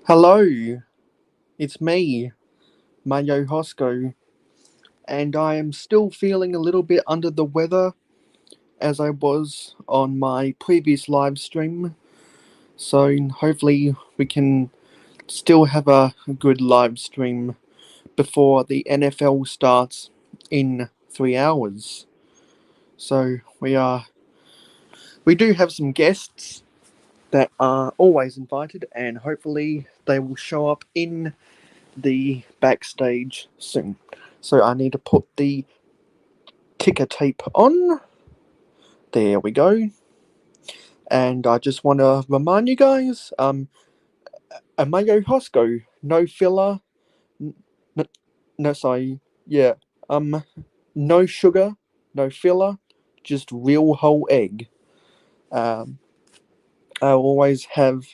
Hello, it's me, Mayo and I am still feeling a little bit under the weather as I was on my previous live stream. So hopefully we can still have a good live stream before the NFL starts in 3 hours. So we do have some guests that are always invited, and hopefully they will show up in the backstage soon. So I need to put the ticker tape on. There we go. And I just want to remind you guys, a mayohosko, no filler, n- no sorry, yeah, no sugar, no filler, just real whole egg. Um, I always have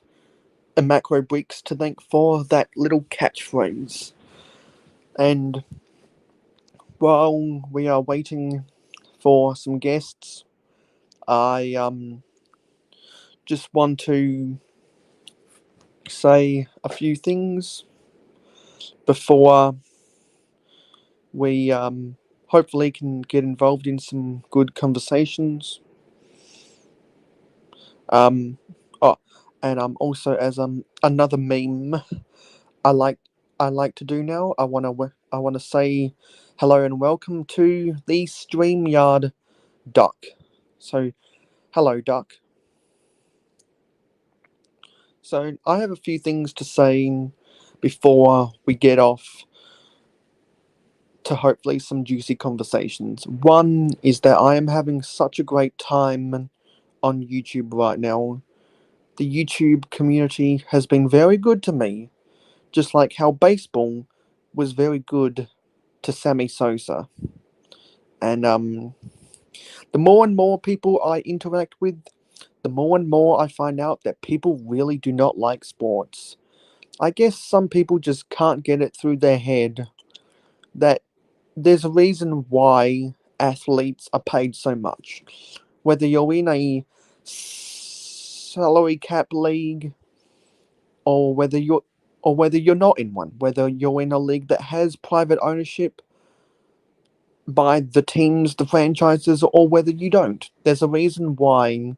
a macro bricks to thank for that little catchphrase. And while we are waiting for some guests, I just want to say a few things before we hopefully can get involved in some good conversations. Um, oh, and also as another meme I like I like to do now. I wanna say hello and welcome to the StreamYard Duck. So hello Duck. So I have a few things to say before we get off to hopefully some juicy conversations. One is that I am having such a great time on YouTube right now. The YouTube community has been very good to me, just like how baseball was very good to Sammy Sosa. And the more and more people I interact with, the more and more I find out that people really do not like sports. I guess some people just can't get it through their head that there's a reason why athletes are paid so much. Whether you're in a salary cap league or whether you're not in one, whether you're in a league that has private ownership by the teams, the franchises, or whether you don't. There's a reason why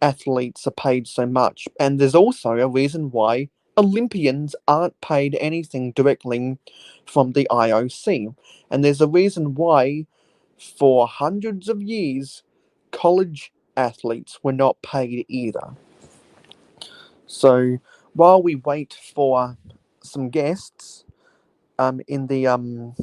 athletes are paid so much, and there's also a reason why Olympians aren't paid anything directly from the IOC. And there's a reason why, for hundreds of years, college athletes were not paid either. So while we wait for some guests in the um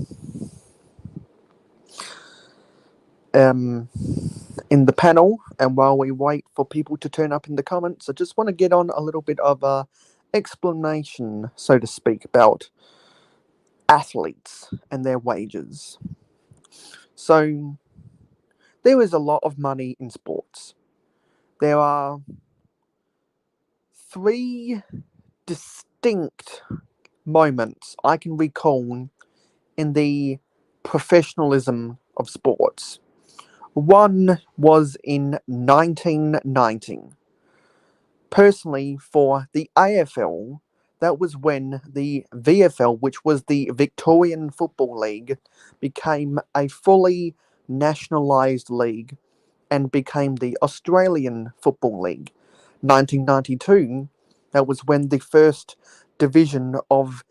in the panel, and while we wait for people to turn up in the comments, I just want to get on a little bit of a explanation, so to speak, about athletes and their wages. So there is a lot of money in sports. There are three distinct moments I can recall in the professionalism of sports. One was in 1990. Personally, for the AFL, that was when the VFL, which was the Victorian Football League, became a fully nationalised league and became the Australian Football League. 1992, that was when the first division of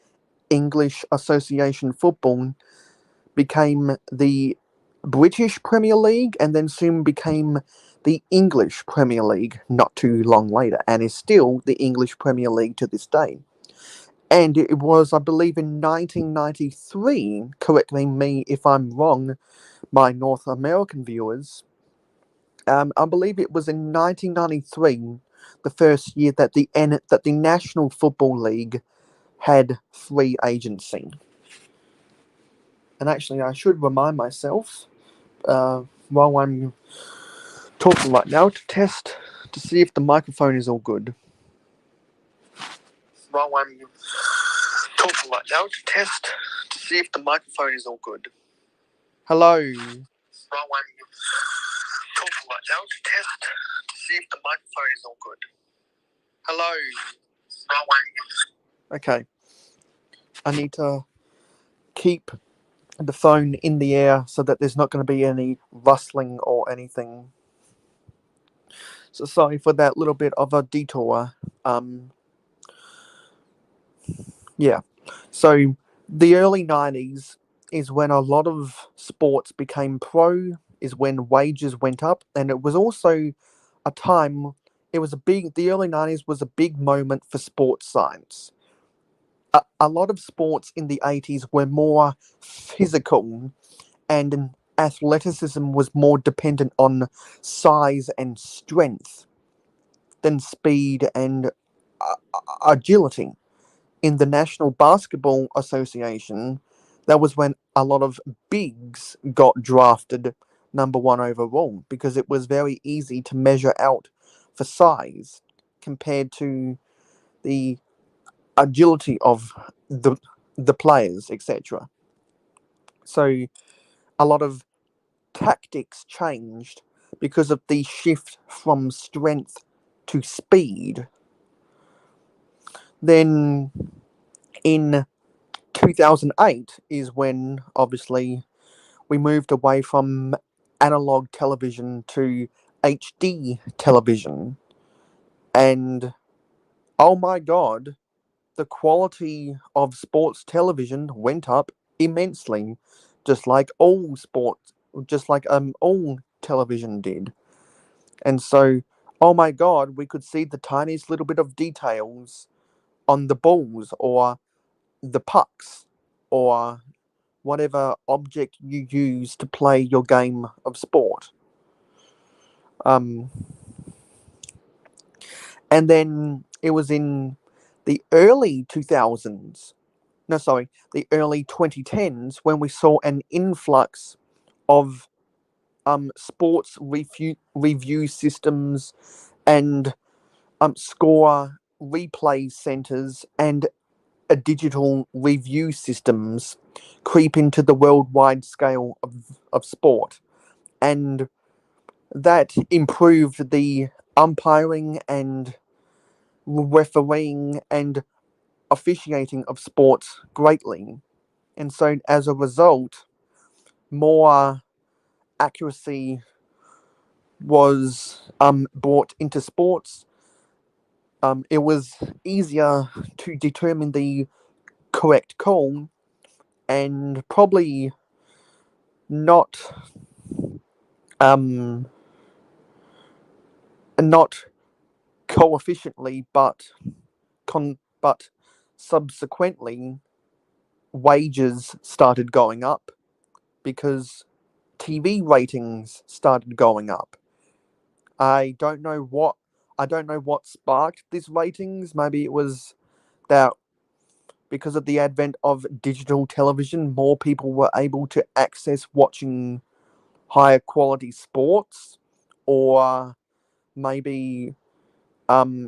English Association football became the British Premier League and then soon became the English Premier League not too long later, and is still the English Premier League to this day. And it was, I believe, in 1993, correcting me if I'm wrong, my North American viewers, I believe it was in 1993, the first year that the National Football League had free agency. And actually, I should remind myself, while I'm talking right now, to test to see if the microphone is all good. While I'm talking right now, to test to see if the microphone is all good. Hello. While I'm talking right now, to test to see if the microphone is all good. Hello. While I'm Okay, I need to keep the phone in the air so that there's not going to be any rustling or anything. So sorry for that little bit of a detour. Um, yeah. So the early 90s is when a lot of sports became pro, is when wages went up, and it was also a time, the early 90s was a big moment for sports science. A lot of sports in the 80s were more physical, and athleticism was more dependent on size and strength than speed and agility. In the National Basketball Association, that was when a lot of bigs got drafted number one overall because it was very easy to measure out for size compared to the agility of the the players, etc. So a lot of tactics changed because of the shift from strength to speed. Then in 2008 is when obviously we moved away from analog television to HD television. And oh my god, the quality of sports television went up immensely, just like all sports, just like all television did. And so, oh my god, we could see the tiniest little bit of details on the balls or the pucks or whatever object you use to play your game of sport. Um, and then it was in the early 2000s, no, sorry, the early 2010s when we saw an influx of review systems and score replay centers and digital review systems creep into the worldwide scale of sport. And that improved the umpiring and refereeing and officiating of sports greatly. And so, as a result, more accuracy was brought into sports. It was easier to determine the correct call and probably not um, not coefficiently, but subsequently wages started going up because TV ratings started going up. I don't know what I don't know what sparked these ratings. Maybe it was that because of the advent of digital television, more people were able to access watching higher quality sports, or maybe the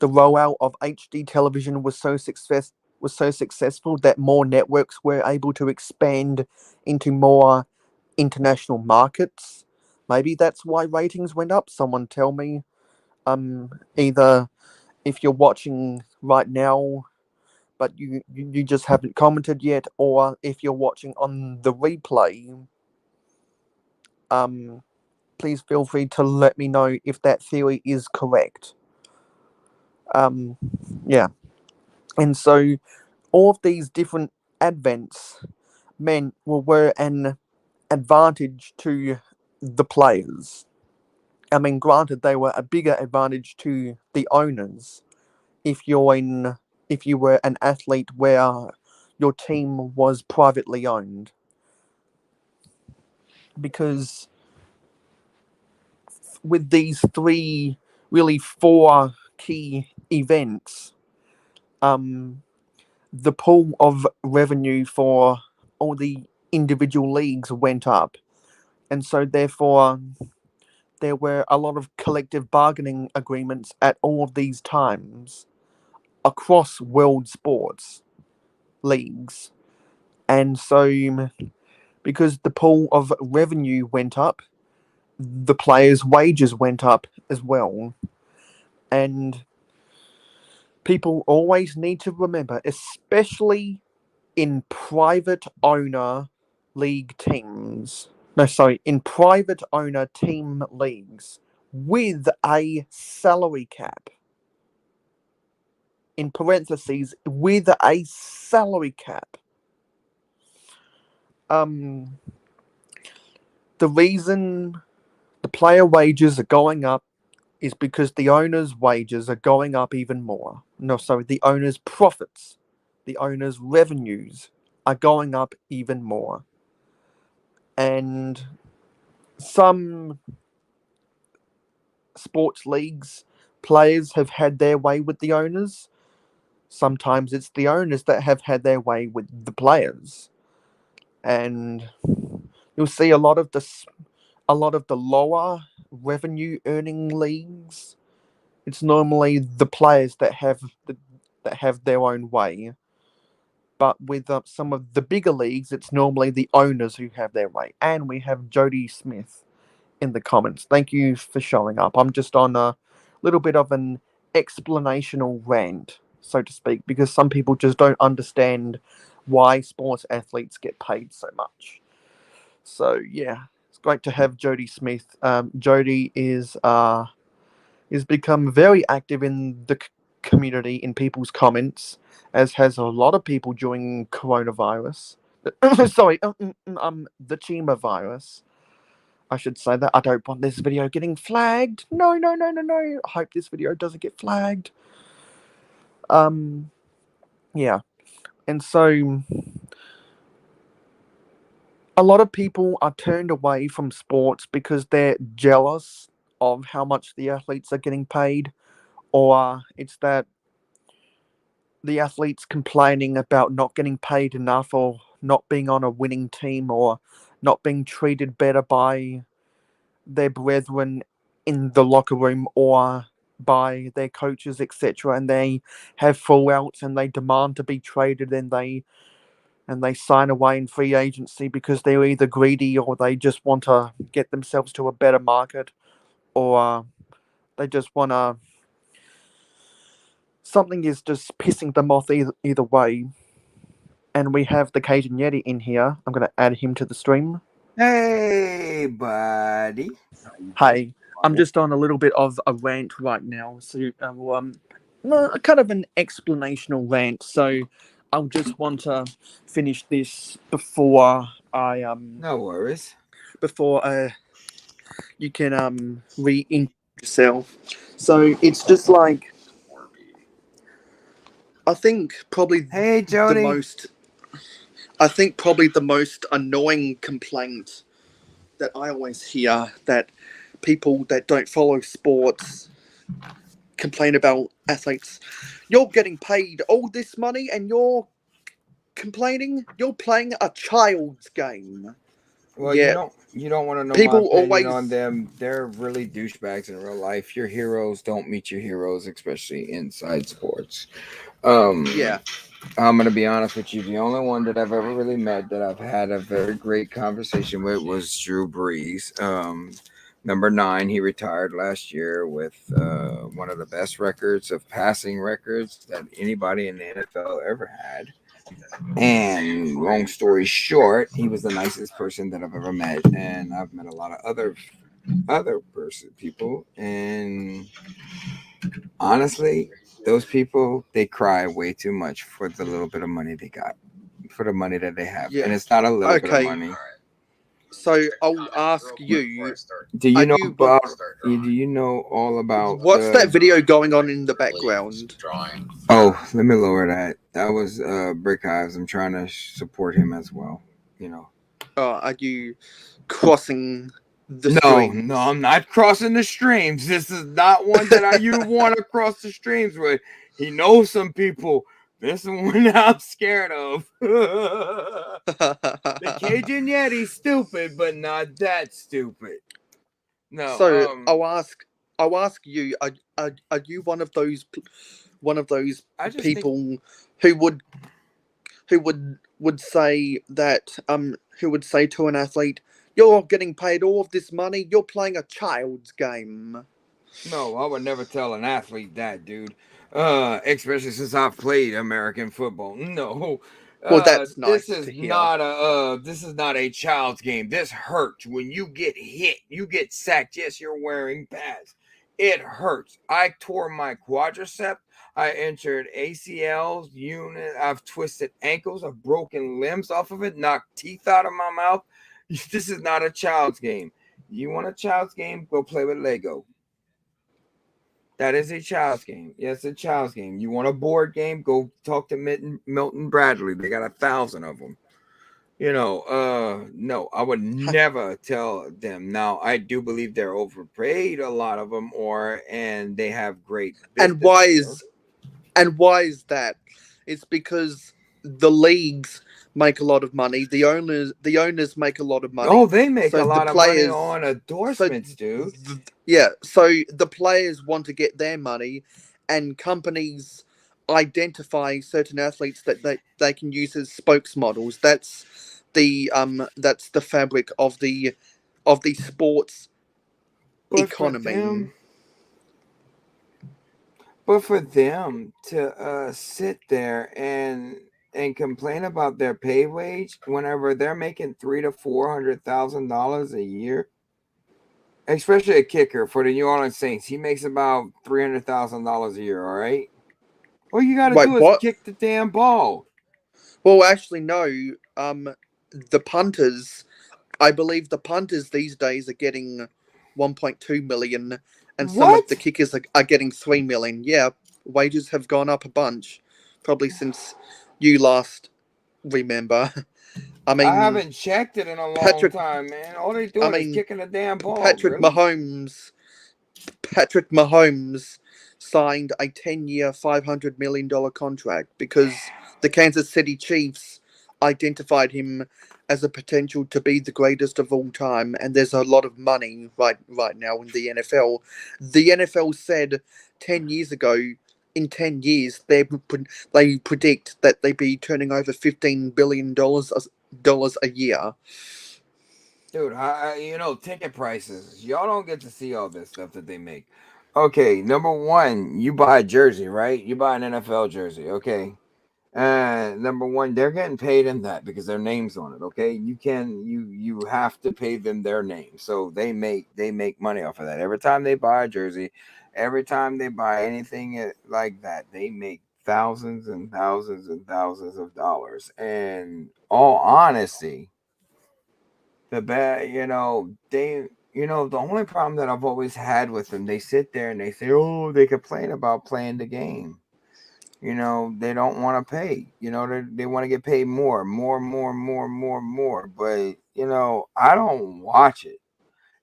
rollout of HD television was so successful that more networks were able to expand into more international markets. Maybe that's why ratings went up. Someone tell me. Either if you're watching right now, but you just haven't commented yet, or if you're watching on the replay, um, please feel free to let me know if that theory is correct. Um, yeah, and so all of these different advents were an advantage to the players. I mean, granted, they were a bigger advantage to the owners if if you were an athlete where your team was privately owned, because with these really four key events, um, the pool of revenue for all the individual leagues went up, and so therefore there were a lot of collective bargaining agreements at all of these times across world sports leagues. And so, because the pool of revenue went up, the players' wages went up as well. And people always need to remember, especially in private owner league teams. No, sorry, in private owner team leagues with a salary cap. In parentheses, with a salary cap. The reason the player wages are going up is because the owner's wages are going up even more. No, sorry, the owner's profits, the owner's revenues are going up even more. And some sports leagues, players have had their way with the owners. Sometimes it's the owners that have had their way with the players. And you'll see a lot of the lower revenue earning leagues. It's normally the players that have their own way. But with some of the bigger leagues, it's normally the owners who have their way. And we have Jody Smith in the comments. Thank you for showing up. I'm just on a little bit of an explanational rant, so to speak, because some people just don't understand why sports athletes get paid so much. So yeah, it's great to have Jody Smith. Jody is become very active in the community in people's comments, as has a lot of people during coronavirus. Sorry, the Chima virus. I should say that. I don't want this video getting flagged. No, no, no, no, no. I hope this video doesn't get flagged. Yeah. And so a lot of people are turned away from sports because they're jealous of how much the athletes are getting paid, or it's that the athletes complaining about not getting paid enough, or not being on a winning team, or not being treated better by their brethren in the locker room or by their coaches, etc. And they have fallouts and they demand to be traded, and they sign away in free agency because they're either greedy or they just want to get themselves to a better market, or they just want to. Something is just pissing them off either way. And we have the Cajun Yeti in here. I'm going to add him to the stream. Hey, buddy. Hey, I'm just on a little bit of a rant right now. So, kind of an explanational rant. So, I'll just want to finish this before I No worries. before you can re-introduce yourself. So it's just like, I think probably Hey, the Jody. most I think probably the most annoying complaint that I always hear, that people that don't follow sports complain about athletes. You're getting paid all this money and you're complaining? You're playing a child's game. Well, Yeah, you don't want to know my people opinion on always. them. They're really douchebags in real life. Your heroes don't meet your heroes, especially inside sports. Um, Yeah, I'm gonna be honest with you. The only one that I've ever really met that I've had a very great conversation with was Drew Brees. Number 9, he retired last year with one of the best records of passing records that anybody in the NFL ever had. And long story short, he was the nicest person that I've ever met, and I've met a lot of people, and honestly, those people, they cry way too much for the little bit of money they got, for the money that they have, yeah. and it's not a little bit of Okay, money. so I'll ask you. Do you Are know you what? about? Do you know all about What's that the? video going on in the background? Oh, let me lower that. That was Brick Hives. I'm trying to support him as well. You know. Are you crossing the No, no, streams? I'm not crossing the streams. This is not one that you want to cross the streams with. He knows some people. This is one that I'm scared of. The Cajun Yeti's stupid, but not that stupid. No, So I'll ask you. Are you one of those I just think people who would say that who would say to an athlete, "You're getting paid all of this money. You're playing a child's game." No, I would never tell an athlete that, dude. Especially since I've played American football. No. Well, that's This nice is to hear. not a child's game. This hurts when you get hit, you get sacked. Yes, you're wearing pads. It hurts. I tore my quadricep. I injured ACLs, unit. I've twisted ankles. I've broken limbs off of it. Knocked teeth out of my mouth. This is not a child's game. You want a child's game? Go play with Lego. That is a child's game. Yes, a child's game. You want a board game? Go talk to Milton Bradley. They got 1,000 of them. No, I would never tell them. Now, I do believe they're overpaid, a lot of them, and they have great And business why skills. is and why is that? It's because the leagues make a lot of money. The owners make a lot of Oh, money. they make So a the lot of money players, on so endorsements, dude. yeah, so the players want to get their money, and companies identify certain athletes that they can use as spokesmodels. That's the fabric of the sports But for economy. them, But for them to sit there and complain about their pay wage whenever they're making $300,000 to $400,000 a year, especially a kicker for the New Orleans Saints, he makes about $300,000 a year. All right, all you got to Wait, do is what? kick the damn ball. Well, actually, no. The punters, I believe the punters these days are getting 1.2 million, and some of the What? kickers are getting 3 million. Yeah, wages have gone up a bunch, probably since you last remember. I I mean, haven't checked it in a long Patrick. time, man. All they I doing is mean, kicking the damn ball. Patrick Really? Mahomes. Patrick Mahomes signed a 10-year, $500 million contract because the Kansas City Chiefs identified him as a potential to be the greatest of all time, and there's a lot of money right now in the NFL. The NFL said 10 years ago, in 10 years, they predict that they be turning over $15 billion a year. Dude, ticket prices. Y'all don't get to see all this stuff that they make. Okay, number one, you buy a jersey, right? You buy an NFL jersey, okay? Number one, they're getting paid in that because their name's on it. Okay, you have to pay them their name, so they make money off of that. Every time they buy a jersey, every time they buy anything like that, they make thousands and thousands and thousands of dollars. And all honesty, the bad, the only problem that I've always had with them, they sit there and they say, oh, they complain about playing the game. They don't want to pay. They want to get paid more, more, more, more, more, more. But I don't watch it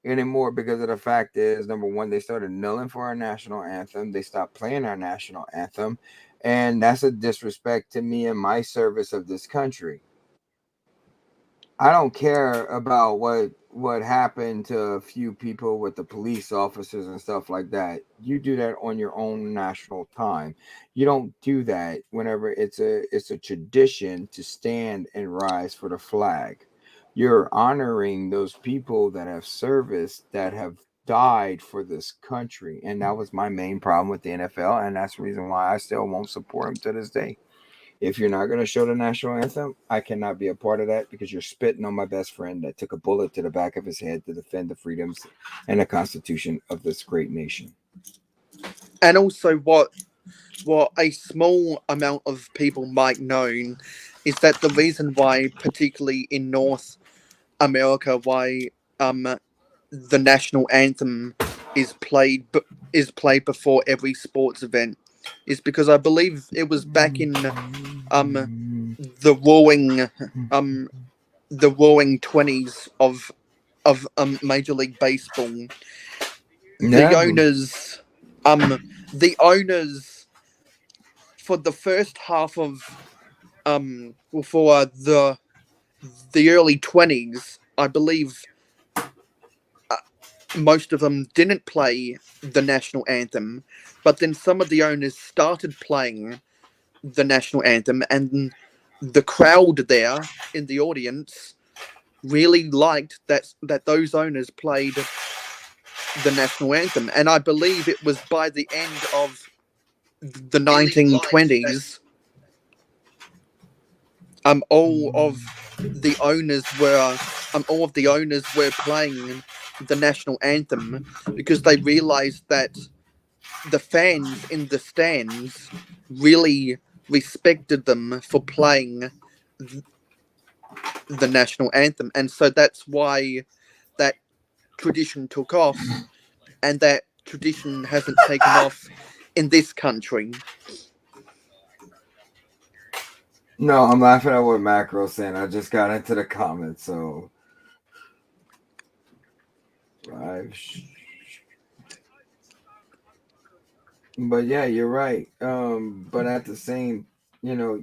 anymore because of the fact is, number one, they started kneeling for our national anthem. They stopped playing our national anthem, and that's a disrespect to me and my service of this country. I don't care about what happened to a few people with the police officers and stuff like that. You do that on your own national time. You don't do that whenever it's a tradition to stand and rise for the flag. You're honoring those people that have service, that have died for this country. And that was my main problem with the NFL, and that's the reason why I still won't support them to this day. If you're not going to show the national anthem, I cannot be a part of that because you're spitting on my best friend that took a bullet to the back of his head to defend the freedoms and the Constitution of this great nation. And also, what a small amount of people might know is that the reason why, particularly in North America, why the national anthem is played before every sports event is because I believe it was back in um the roaring um the roaring 20s of Major League Baseball. The Yeah, owners um the owners for the first half of for the early 20s, I believe uh, most of them didn't play the national anthem, but then some of the owners started playing the national anthem, and the crowd there in the audience really liked that those owners played the national anthem. And I believe it was by the end of the 1920s, all of the owners were all of the owners were playing the national anthem because they realized that the fans in the stands really respected them for playing the national anthem, and so that's why that tradition took off, and that tradition hasn't taken off in this country. No, I'm laughing at what Macro's saying. I just got into the comments, so live. But yeah, you're right. But at the same, you know,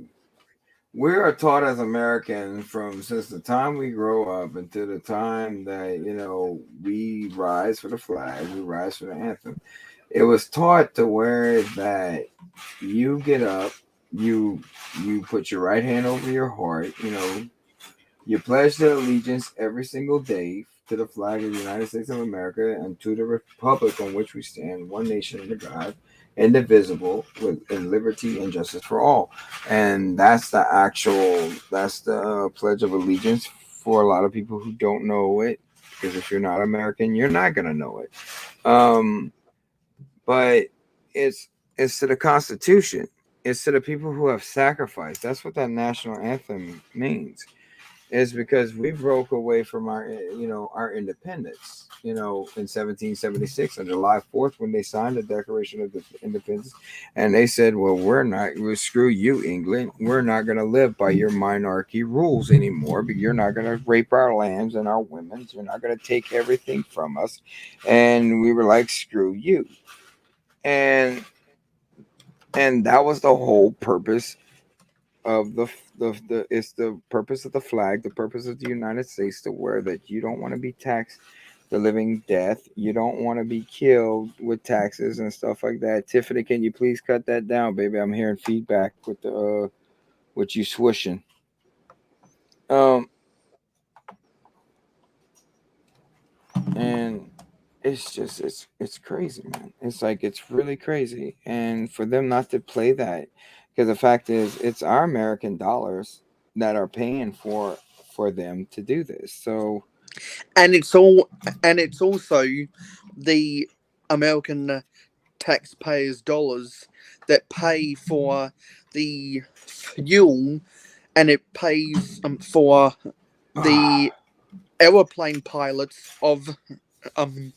we are taught as Americans from since the time we grow up until the time that we rise for the flag, we rise for the anthem. It was taught to where that you get up, you you put your right hand over your heart, you pledge the allegiance every single day to the flag of the United States of America and to the republic on which we stand, one nation under God, indivisible, with in liberty and justice for all. And that's the Pledge of Allegiance for a lot of people who don't know it. Because if you're not American, you're not gonna know it. Um, but it's to the Constitution. It's to the people who have sacrificed. That's what that national anthem means, is because we broke away from our independence, in 1776 on July 4th when they signed the Declaration of Independence, and they said, well, we'll screw you, England, we're not going to live by your monarchy rules anymore, but you're not going to rape our lambs and our women, you're not going to take everything from us. And we were like, screw you. And that was the whole purpose of the it's the purpose of the flag, the purpose of the United States, to where that you don't want to be taxed the living death, you don't want to be killed with taxes and stuff like that. Tiffany, can you please cut that down, baby? I'm hearing feedback with the with you swishing. Um, and it's crazy, man. It's like it's really crazy, and for them not to play that, because the fact is, it's our American dollars that are paying for them to do this. So And it's also the American taxpayers' dollars that pay for the fuel, and it pays for the aeroplane pilots of um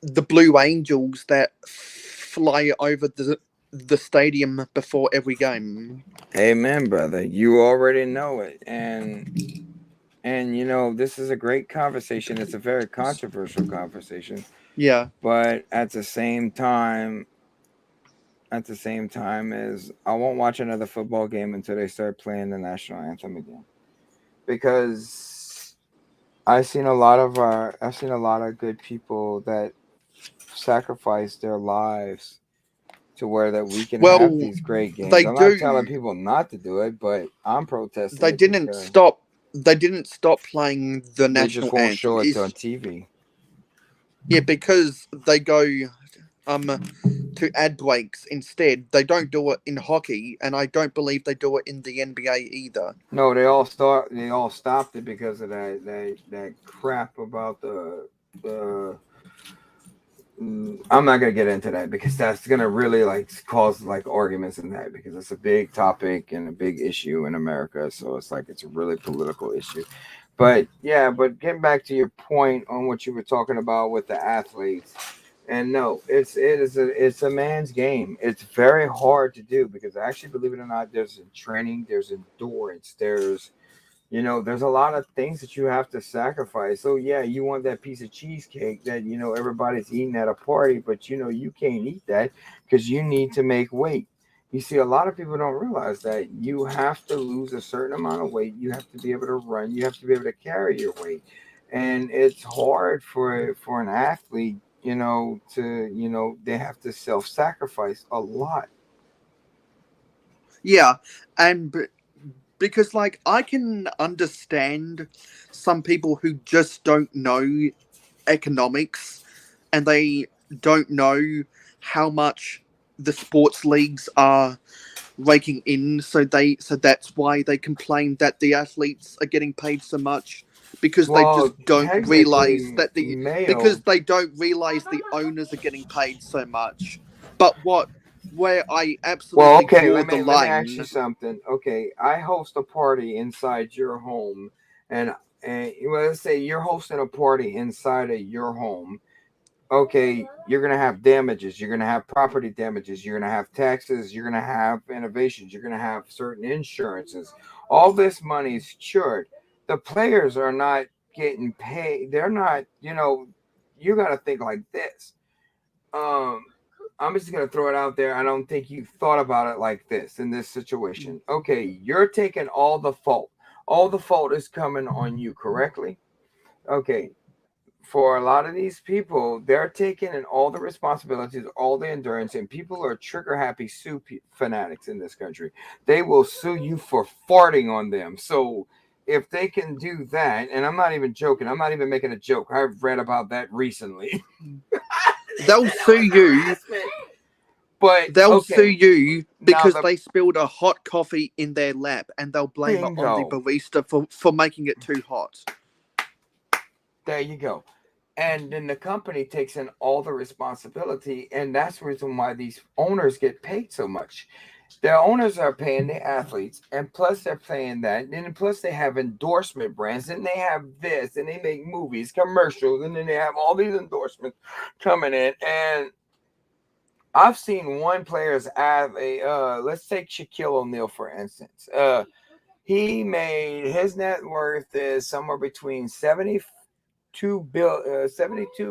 the Blue Angels that fly over the stadium before every game. amen, brother. You already know it, and this is a great conversation. It's a very controversial conversation, Yeah. but at the same time is I won't watch another football game until they start playing the national anthem again, because I've seen a lot of good people that sacrifice their lives to where that we can have Well, these great games. they I'm not telling do. people not to do it, but I'm protesting They it didn't because stop. They didn't stop playing the they just national won't anthem. show it on Is TV. Yeah, because they go to ad breaks instead. They don't do it in hockey, and I don't believe they do it in the NBA either. No, they all stopped it because of that crap about the I'm not gonna get into that because that's gonna really like cause like arguments in that, because it's a big topic and a big issue in America. So it's like it's a really political issue. But yeah, but getting back to your point on what you were talking about with the athletes, and no, it's a man's game. It's very hard to do because actually, believe it or not, there's training, there's endurance, there's a lot of things that you have to sacrifice. So yeah, you want that piece of cheesecake that everybody's eating at a party, but you can't eat that because you need to make weight. You see, a lot of people don't realize that you have to lose a certain amount of weight. You have to be able to run. You have to be able to carry your weight, and it's hard for an athlete, they have to self-sacrifice a lot. Yeah, and because like I can understand some people who just don't know economics and they don't know how much the sports leagues are raking in, so that's why they complain that the athletes are getting paid so much, because they just Well, don't realize technically, that Mayo. the owners are getting paid so much. But where I Well, absolutely okay. draw Let the me ask you line. something. Okay, I host a party inside your home, and well, let's say you're hosting a party inside of your home. Okay, you're gonna have damages. You're gonna have property damages. You're gonna have taxes. You're gonna have innovations. You're gonna have certain insurances. All this money is insured. The players are not getting paid. They're not. You got to think like this. Um, I'm just gonna throw it out there. I don't think you thought about it like this in this situation. Okay, you're taking all the fault. All the fault is coming on you, correctly? Okay, for a lot of these people, they're taking in all the responsibilities, all the endurance, and people are trigger happy fanatics in this country. They will sue you for farting on them. So if they can do that, and I'm not even joking, I'm not even making a joke. I've read about that recently. They They'll said it sue was you. harassment. But They'll sue okay, you now because the they spilled a hot coffee in their lap, and they'll blame it on the bingo. barista for making it too hot. There you go. And then the company takes in all the responsibility, and that's the reason why these owners get paid so much. Their owners are paying the athletes, and plus they're paying that, and then plus they have endorsement brands, and they have this, and they make movies, commercials, and then they have all these endorsements coming in. And I've seen one player's have a let's take Shaquille O'Neal for instance. He made his net worth is somewhere between 72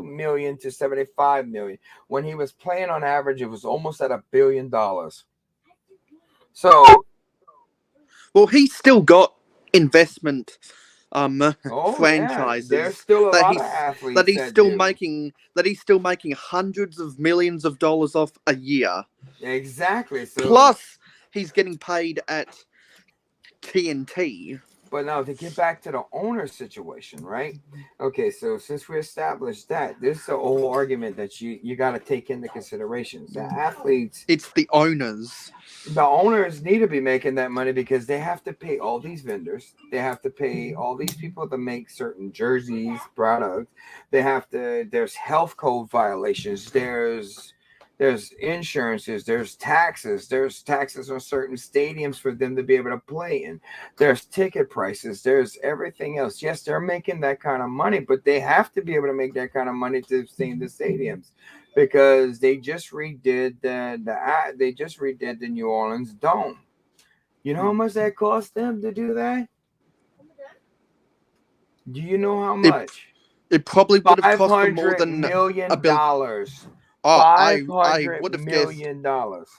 million to 75 million. When he was playing on average, it was almost at $1 billion. So, Well, he's still got investment oh yeah, there's franchises still a that lot of he's athletes that do. that he's still making hundreds of millions of dollars off a year. Exactly. So, Plus, he's getting paid at TNT. but now to get back to the owner situation, right? Okay, so since we established that, this is a whole argument that you got to take into considerations. The athletes, It's the owners. the owners need to be making that money because they have to pay all these vendors. They have to pay all these people to make certain jerseys, products. They have to. There's health code violations. There's insurances. There's taxes on certain stadiums for them to be able to play in. There's ticket prices. There's everything else. Yes, they're making that kind of money, but they have to be able to make that kind of money to stay in the stadiums because they just redid the New Orleans Dome. You know how much that cost them to do that? Do you know how It much? it probably would have Five cost them more hundred than a million bill. dollars. Oh, Five I hundred would have guessed million dollars.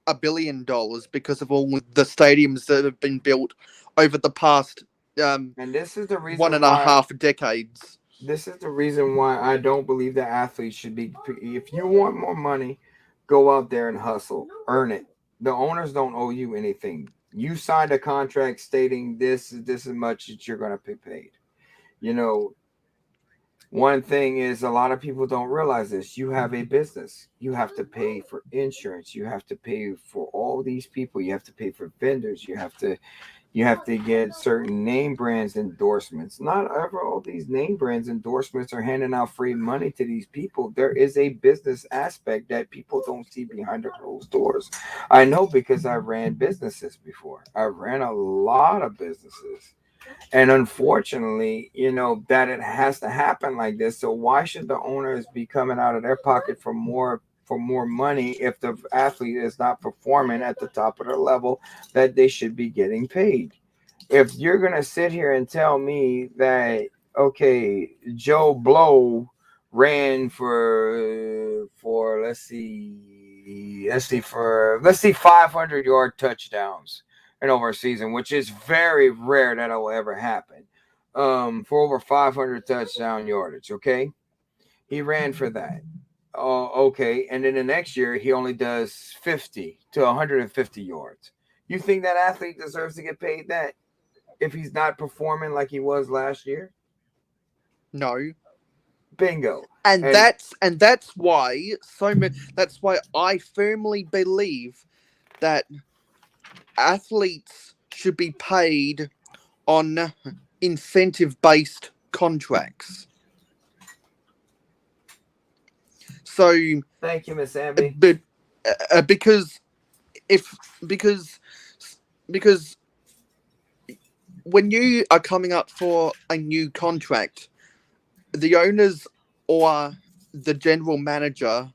$1 billion because of all the stadiums that have been built over the past um And this is the one reason and a why. half decades. This is the reason why I don't believe that athletes should be. If you want more money, go out there and hustle, earn it. The owners don't owe you anything. You signed a contract stating this is much that you're going to be paid. You know, one thing is a lot of people don't realize this. You have a business. You have to pay for insurance. You have to pay for all these people. You have to pay for vendors. You have to get certain name brands endorsements. Not ever all these name brands endorsements are handing out free money to these people. There is a business aspect that people don't see behind the closed doors. I know because I ran businesses before. I ran a lot of businesses. And unfortunately, that it has to happen like this. So why should the owners be coming out of their pocket for more money if the athlete is not performing at the top of their level that they should be getting paid? If you're gonna sit here and tell me that okay, Joe Blow ran for let's see 500-yard touchdowns in over a season, which is very rare that will ever happen. For over 500 touchdown yardage, okay, he ran for that. Oh, okay, and then the next year he only does 50 to 150 yards. You think that athlete deserves to get paid that if he's not performing like he was last year? No, Bingo. And And that's why that's why I firmly believe that athletes should be paid on incentive based contracts. So, thank you, Miss Amby. but because if because when you are coming up for a new contract, the owners or the general manager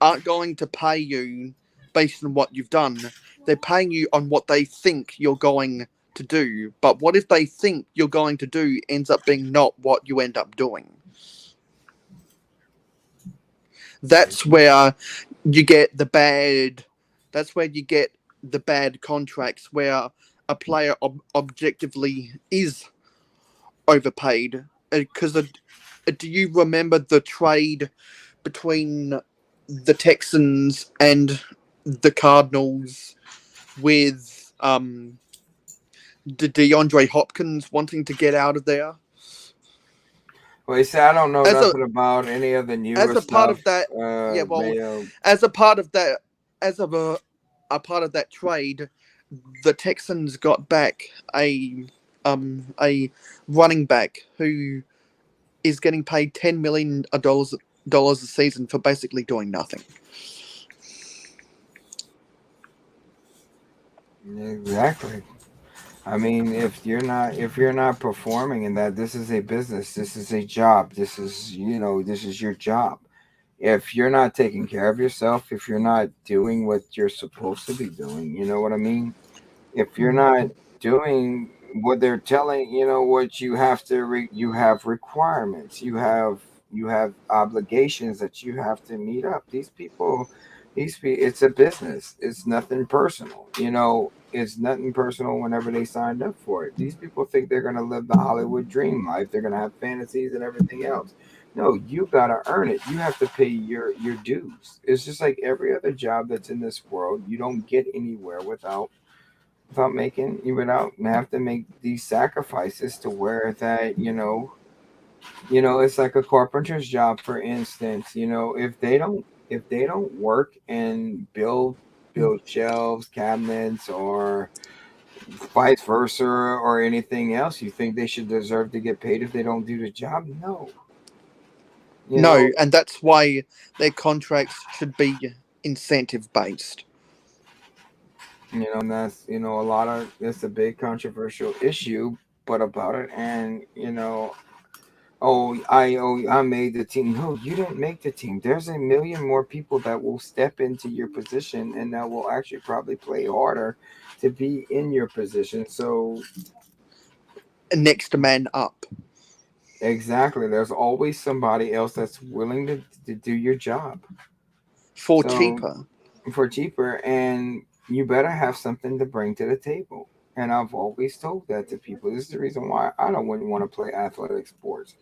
aren't going to pay you based on what you've done. They're paying you on what they think you're going to do. But what if they think you're going to do ends up being not what you end up doing? That's where you get the bad. That's where you get the bad contracts where a player objectively is overpaid. Because do you remember the trade between the Texans and the Cardinals with DeAndre Hopkins wanting to get out of there? Well, you see, I don't know As a nothing about any of the as newer a part stuff. of that, yeah, well, Mayo. as a part of that, as of a part of that trade, the Texans got back a running back who is getting paid $10 million a season for basically doing nothing. Exactly. I mean, if you're not performing in that, this is a business, this is a job, this is your job. If you're not taking care of yourself, if you're not doing what you're supposed to be doing, you know what I mean? If you're not doing what they're telling, what you have to you have requirements, you have obligations that you have to meet up. It's a business, it's nothing personal, it's nothing personal whenever they signed up for it. These people think they're going to live the Hollywood dream life, they're going to have fantasies and everything else. No, you got to earn it, you have to pay your dues. It's just like every other job that's in this world. You don't get anywhere without have to make these sacrifices to where that it's like a carpenter's job, for instance. If they don't work and build shelves, cabinets, or vice versa, or anything else, you think they should deserve to get paid if they don't do the job? No. you No, know and that's why their contracts should be incentive based. and that's a lot of it's a big controversial issue but about it. And I made the team. No, you didn't make the team. There's a million more people that will step into your position and that will actually probably play harder to be in your position. So Next man up exactly, there's always somebody else that's willing to do your job. for So cheaper. for cheaper, and you better have something to bring to the table. And I've always told that to people. This is the reason why I don't wouldn't want to play athletic sports,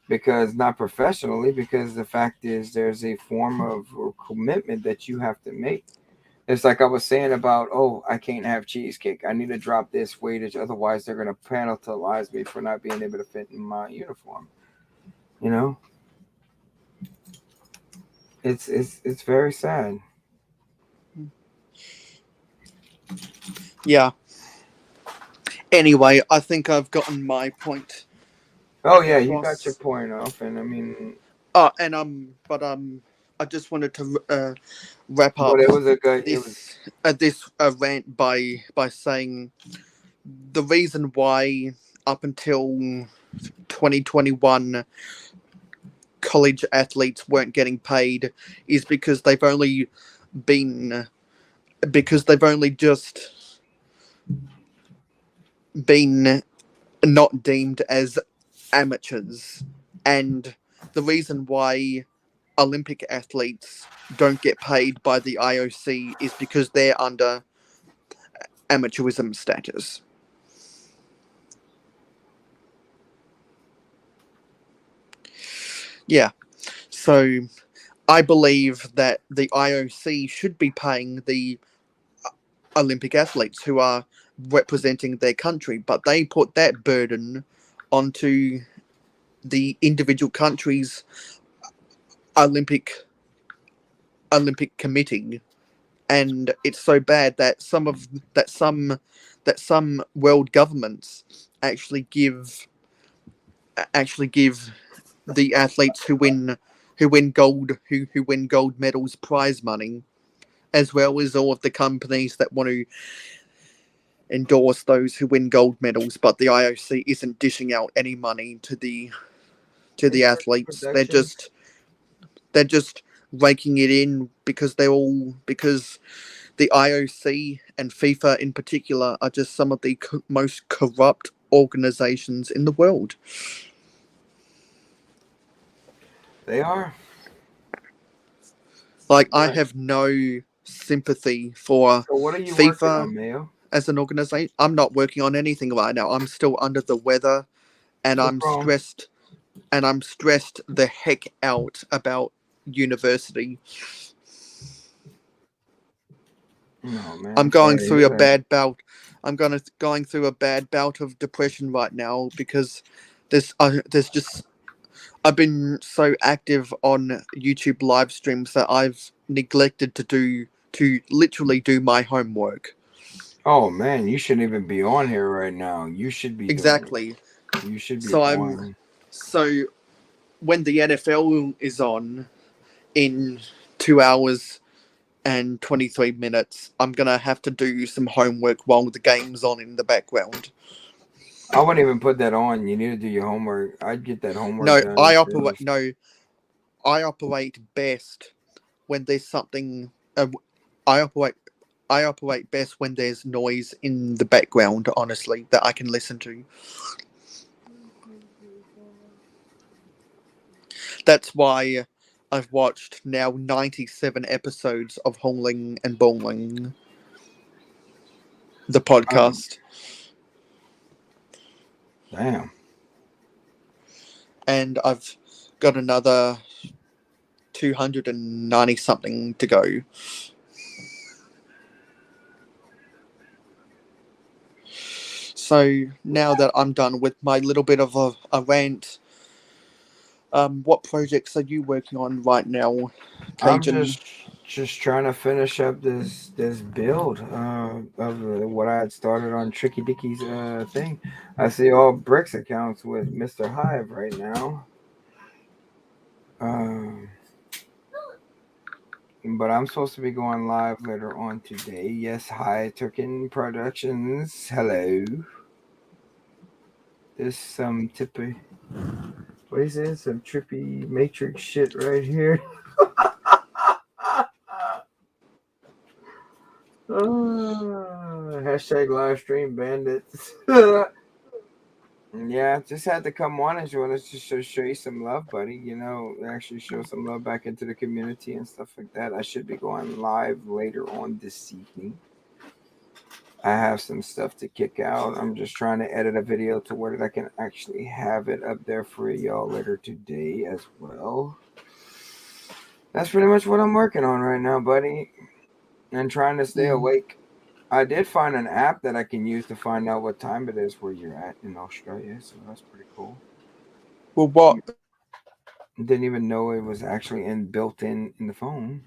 because not professionally, because the fact is there's a form of commitment that you have to make. It's like I was saying about, oh, I can't have cheesecake, I need to drop this weightage, otherwise they're going to penalize me for not being able to fit in my uniform. you know it's very sad. Yeah. Anyway, I think I've gotten my point Oh yeah, you got your across. point off. And I mean, And but I just wanted to wrap but up it was a good it was this rant by saying the reason why up until 2021 college athletes weren't getting paid is been because they've only just been not deemed as amateurs. And the reason why Olympic athletes don't get paid by the IOC is because they're under amateurism status. Yeah. So I believe that the IOC should be paying the Olympic athletes who are representing their country, but they put that burden onto the individual countries' Olympic committee, and it's so bad that some world governments actually give the athletes who win gold medals prize money, as well as all of the companies that want to endorse those who win gold medals, but the IOC isn't dishing out any money to the athletes. Production. They're just raking it in because because the IOC and FIFA in particular are just some of the most corrupt organizations in the world. They are. Like, I But have no sympathy for so what are you working FIFA on, Mayo? as an organization. I'm not working on anything right now. I'm still under the weather, and What's wrong? I'm stressed the heck out about university. No, man. I'm I'm going sorry to through hear a that. bad bout. Going through a bad bout of depression right now because there's just I've been so active on YouTube live streams that I've neglected to literally do my homework. Oh man, you shouldn't even be on here right now. You should be doing it. Exactly. You should be So I'm on. so when the NFL is on in 2 hours and 23 minutes, I'm gonna have to do some homework while the game's on in the background. I wouldn't even put that on. You need to do your homework. I'd get that homework No, done first. I operate best when there's something. I operate I operate best when there's noise in the background. Honestly, that I can listen to. That's why I've watched now 97 episodes of Hongling and Bowling, the Um, podcast, damn. and I've got another 290 something to go. So now that I'm done with my little bit of a rant, what projects are you working on right now, I'm Cajun? just trying to finish up this build of what I had started on Tricky Dickie's thing. I see all bricks accounts with Mr. Hive right now. Um, but I'm supposed to be going live later on today. Yes, hi Turkin Productions. Hello. There's some tippy. What is it? Some trippy Matrix shit right here. Hashtag live stream bandits. Yeah, just had to come on and join us to show you some love, buddy. You know, actually show some love back into the community and stuff like that. I should be going live later on this evening. I have some stuff to kick out. I'm just trying to edit a video to where that I can actually have it up there for y'all later today as well. That's pretty much what I'm working on right now, buddy. And trying to stay awake. I did find an app that I can use to find out what time it is where you're at in Australia, so that's pretty cool. Well, what? Didn't even know it was actually built in the phone.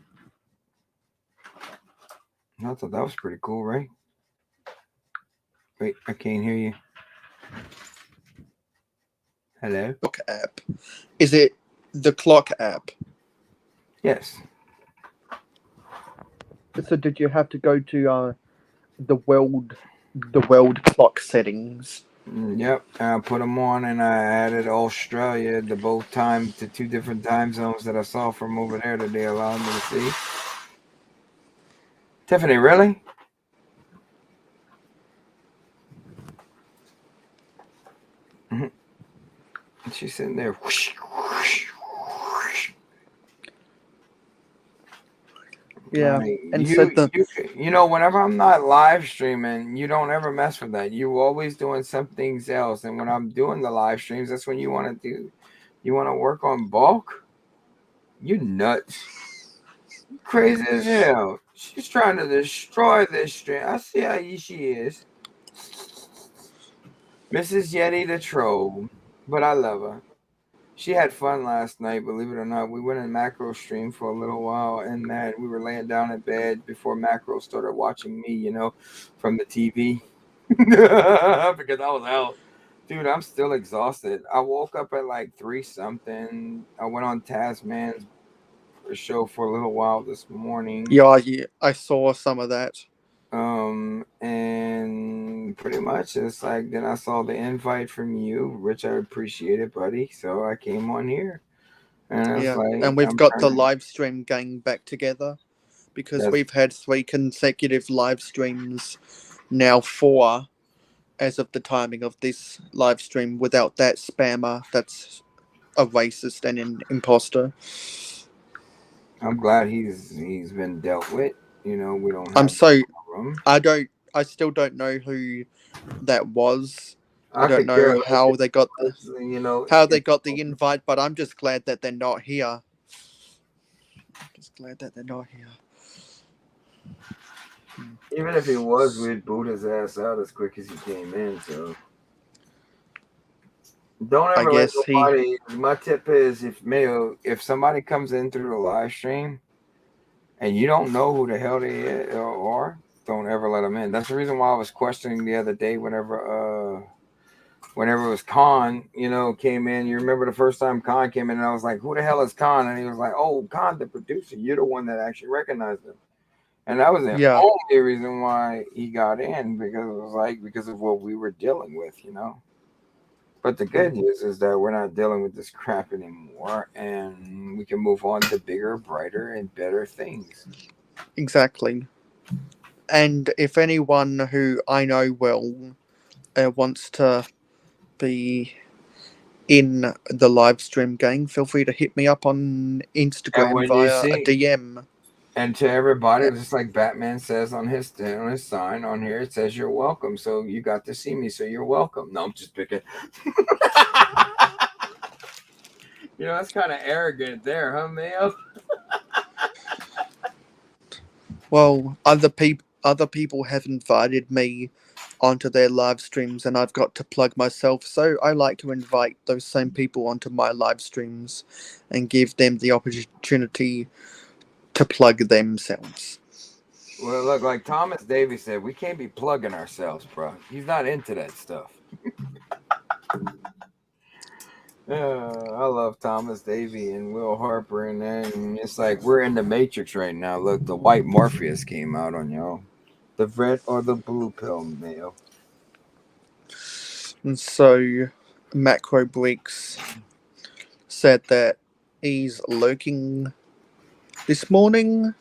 I thought that was pretty cool, right? Wait, I can't hear you. Hello? Clock app? Is it the clock app? Yes. So did you have to go to the world clock settings? Yep. I put them on and I added Australia to both time to two different time zones that I saw from over there that they allowed me to see. Tiffany, really? Mm-hmm. She's sitting there. Whoosh, whoosh, whoosh. Yeah, Right. and said the You know, whenever I'm not live streaming, you don't ever mess with that. You always doing something else. And when I'm doing the live streams, that's when you want to do. You want to work on bulk. You nuts. Crazy as hell. She's trying to destroy this stream. I see how she is. Mrs. Yeti the troll. But I love her. she had fun last night. Believe it or not, we went in macro stream for a little while, and then we were laying down in bed before macro started watching me. From the TV because I was out. Dude, I'm still exhausted. I woke up at like three something. I went on Tasman's show for a little while this morning. Yeah, I saw some of that. And pretty much it's like then I saw the invite from you, which I appreciated, buddy. So I came on here, and it's Yeah, like and we've I'm got the turning. live stream gang back together because That's we've had 3 consecutive live streams now, 4 as of the timing of this live stream without that spammer that's a racist and an imposter. I'm glad he's been dealt with. We don't I'm have so room. I still don't know who that was. I I don't could care know less. how If they got the invite, but I'm just glad that they're not here. Just glad that they're not here. even if he was, we'd boot his ass out as quick as he came in. So don't I ever let guess he. nobody. My tip is if somebody comes in through the live stream and you don't know who the hell they are, don't ever let them in. That's the reason why I was questioning the other day whenever it was Khan, came in. You remember the first time Khan came in, and I was like, "Who the hell is Khan?" And he was like, "Oh, Khan, the producer. You're the one that actually recognized him." And that was the Yeah, only reason why he got in because it was like because of what we were dealing with. But the good news is that we're not dealing with this crap anymore, and we can move on to bigger, brighter, and better things. exactly. And if anyone who I know well wants to be in the live stream gang, feel free to hit me up on And Instagram when you via a see, DM. and to everybody, just like Batman says on his sign on here, it says you're welcome. So you got to see me, so you're welcome. No, I'm just picking. That's kind of arrogant there, huh, Mayo? Well, other people have invited me onto their live streams, and I've got to plug myself. So I like to invite those same people onto my live streams and give them the opportunity to plug themselves. Well, look, like Thomas Davies said, we can't be plugging ourselves, bro. He's not into that stuff. I love Thomas Davy and Will Harper, and then it's like we're in the Matrix right now. Look, the white Morpheus came out on y'all. The red or the blue pill, Mayo. And so, Macro Bricks said that he's lurking this morning.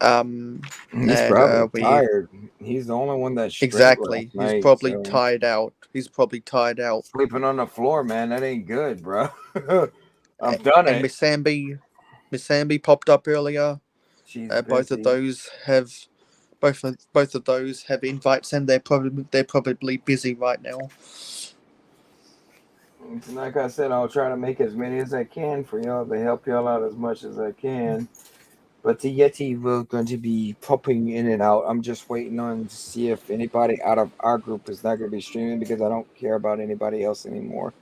Um, He's and probably we tired. He's the only one that streamed exactly. last He's night, probably so tired out. He's probably tired out. sleeping on the floor, man, that ain't good, bro. I've done And it. Miss Ambi popped up earlier. She's Both of busy. those have both of those have invites, and they're probably busy right now. Like I said, I'll try to make as many as I can for y'all to help y'all out as much as I can. But the Yeti will going to be popping in and out. I'm just waiting on to see if anybody out of our group is not going to be streaming because I don't care about anybody else anymore.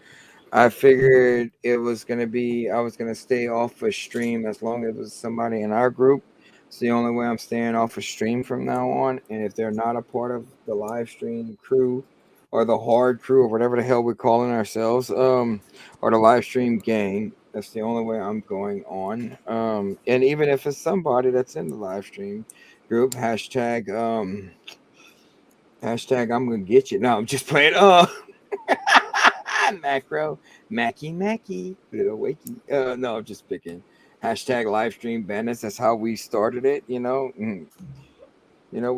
I figured it was going to be I was going to stay off a stream as long as it was somebody in our group. It's the only way I'm staying off a stream from now on. And if they're not a part of the live stream crew or the hard crew or whatever the hell we're calling ourselves, or the live stream gang, that's the only way I'm going on. And even if it's somebody that's in the live stream group, hashtag I'm gonna get you. No, I'm just playing. Macro, Mackie, little wakey. No, I'm just picking. Hashtag live stream bandits. That's how we started it. We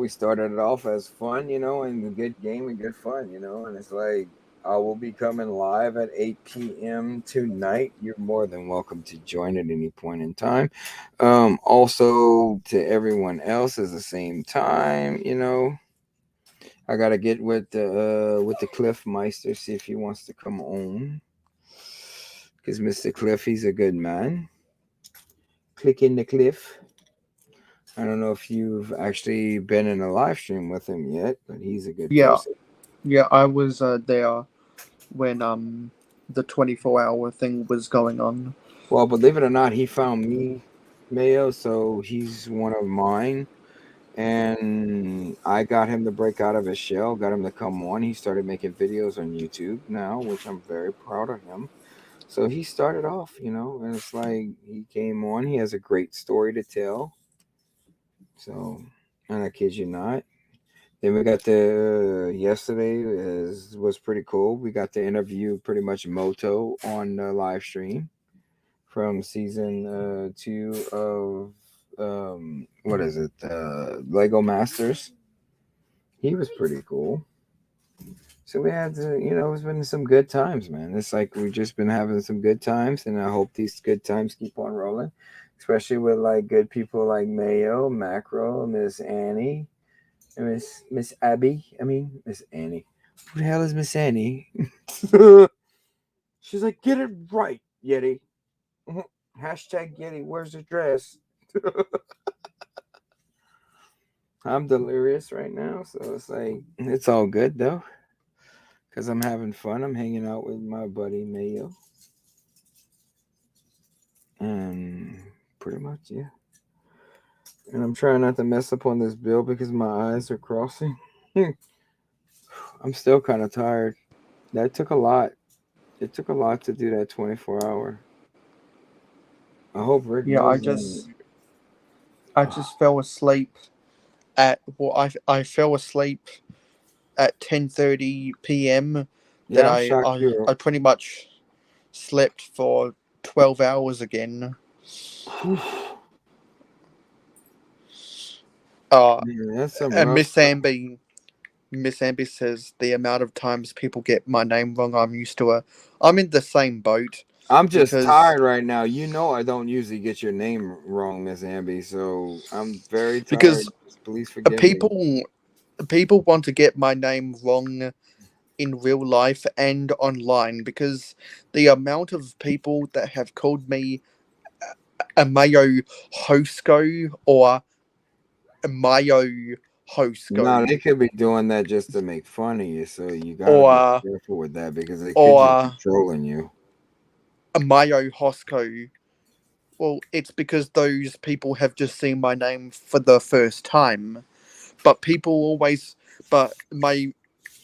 started it off as fun, and a good game and good fun, and it's like I will be coming live at 8 p.m. tonight. You're more than welcome to join at any point in time. Also to everyone else at the same time, I gotta get with the Cliff Meister, see if he wants to come on. Because Mr. Cliff, he's a good man. Click in the Cliff. I don't know if you've actually been in a live stream with him yet, but he's a good Yeah, person. yeah. I was there when the 24-hour thing was going on. Well, believe it or not, he found me, Mayo, so he's one of mine. And I got him to break out of his shell, got him to come on. He started making videos on YouTube now, which I'm very proud of him. So he started off, and it's like he came on. He has a great story to tell. So, and I kid you not. Then we got the yesterday was pretty cool. We got to interview pretty much Moto on the live stream from season 2 of what is it? Lego Masters. He was pretty cool. So we had to, it's been some good times, man. It's like we've just been having some good times, and I hope these good times keep on rolling, especially with like good people like Mayo, Macro, Miss Annie, and Miss Abby. I mean, Miss Annie. Who the hell is Miss Annie? She's like, get it right, Yeti. Hashtag Yeti. Where's the dress? I'm delirious right now, so it's like it's all good though, cause I'm having fun. I'm hanging out with my buddy Mayo, and pretty much yeah. And I'm trying not to mess up on this bill because my eyes are crossing. I'm still kind of tired. That took a lot. It took a lot to do that 24 hour. I hope Rick Yeah, knows that. I just fell asleep at I fell asleep at 10:30 p.m. Then Yeah, I'm shocked I you. pretty much slept for 12 hours again. Uh Man, that's some and rough stuff. Miss Amby says the amount of times people get my name wrong, I'm used to it. I'm in the same boat I'm just because tired right now. I don't usually get your name wrong, Miss Amby, so I'm very tired. because Please forgive me. people want to get my name wrong in real life and online because the amount of people that have called me a Mayo Hosko or a Mayo No, they Hosko could be doing that just to make fun of you, so you gotta be or careful with that because they could just be or trolling you. a Mayo Hosko. Well, it's because those people have just seen my name for the first time. But people always, but my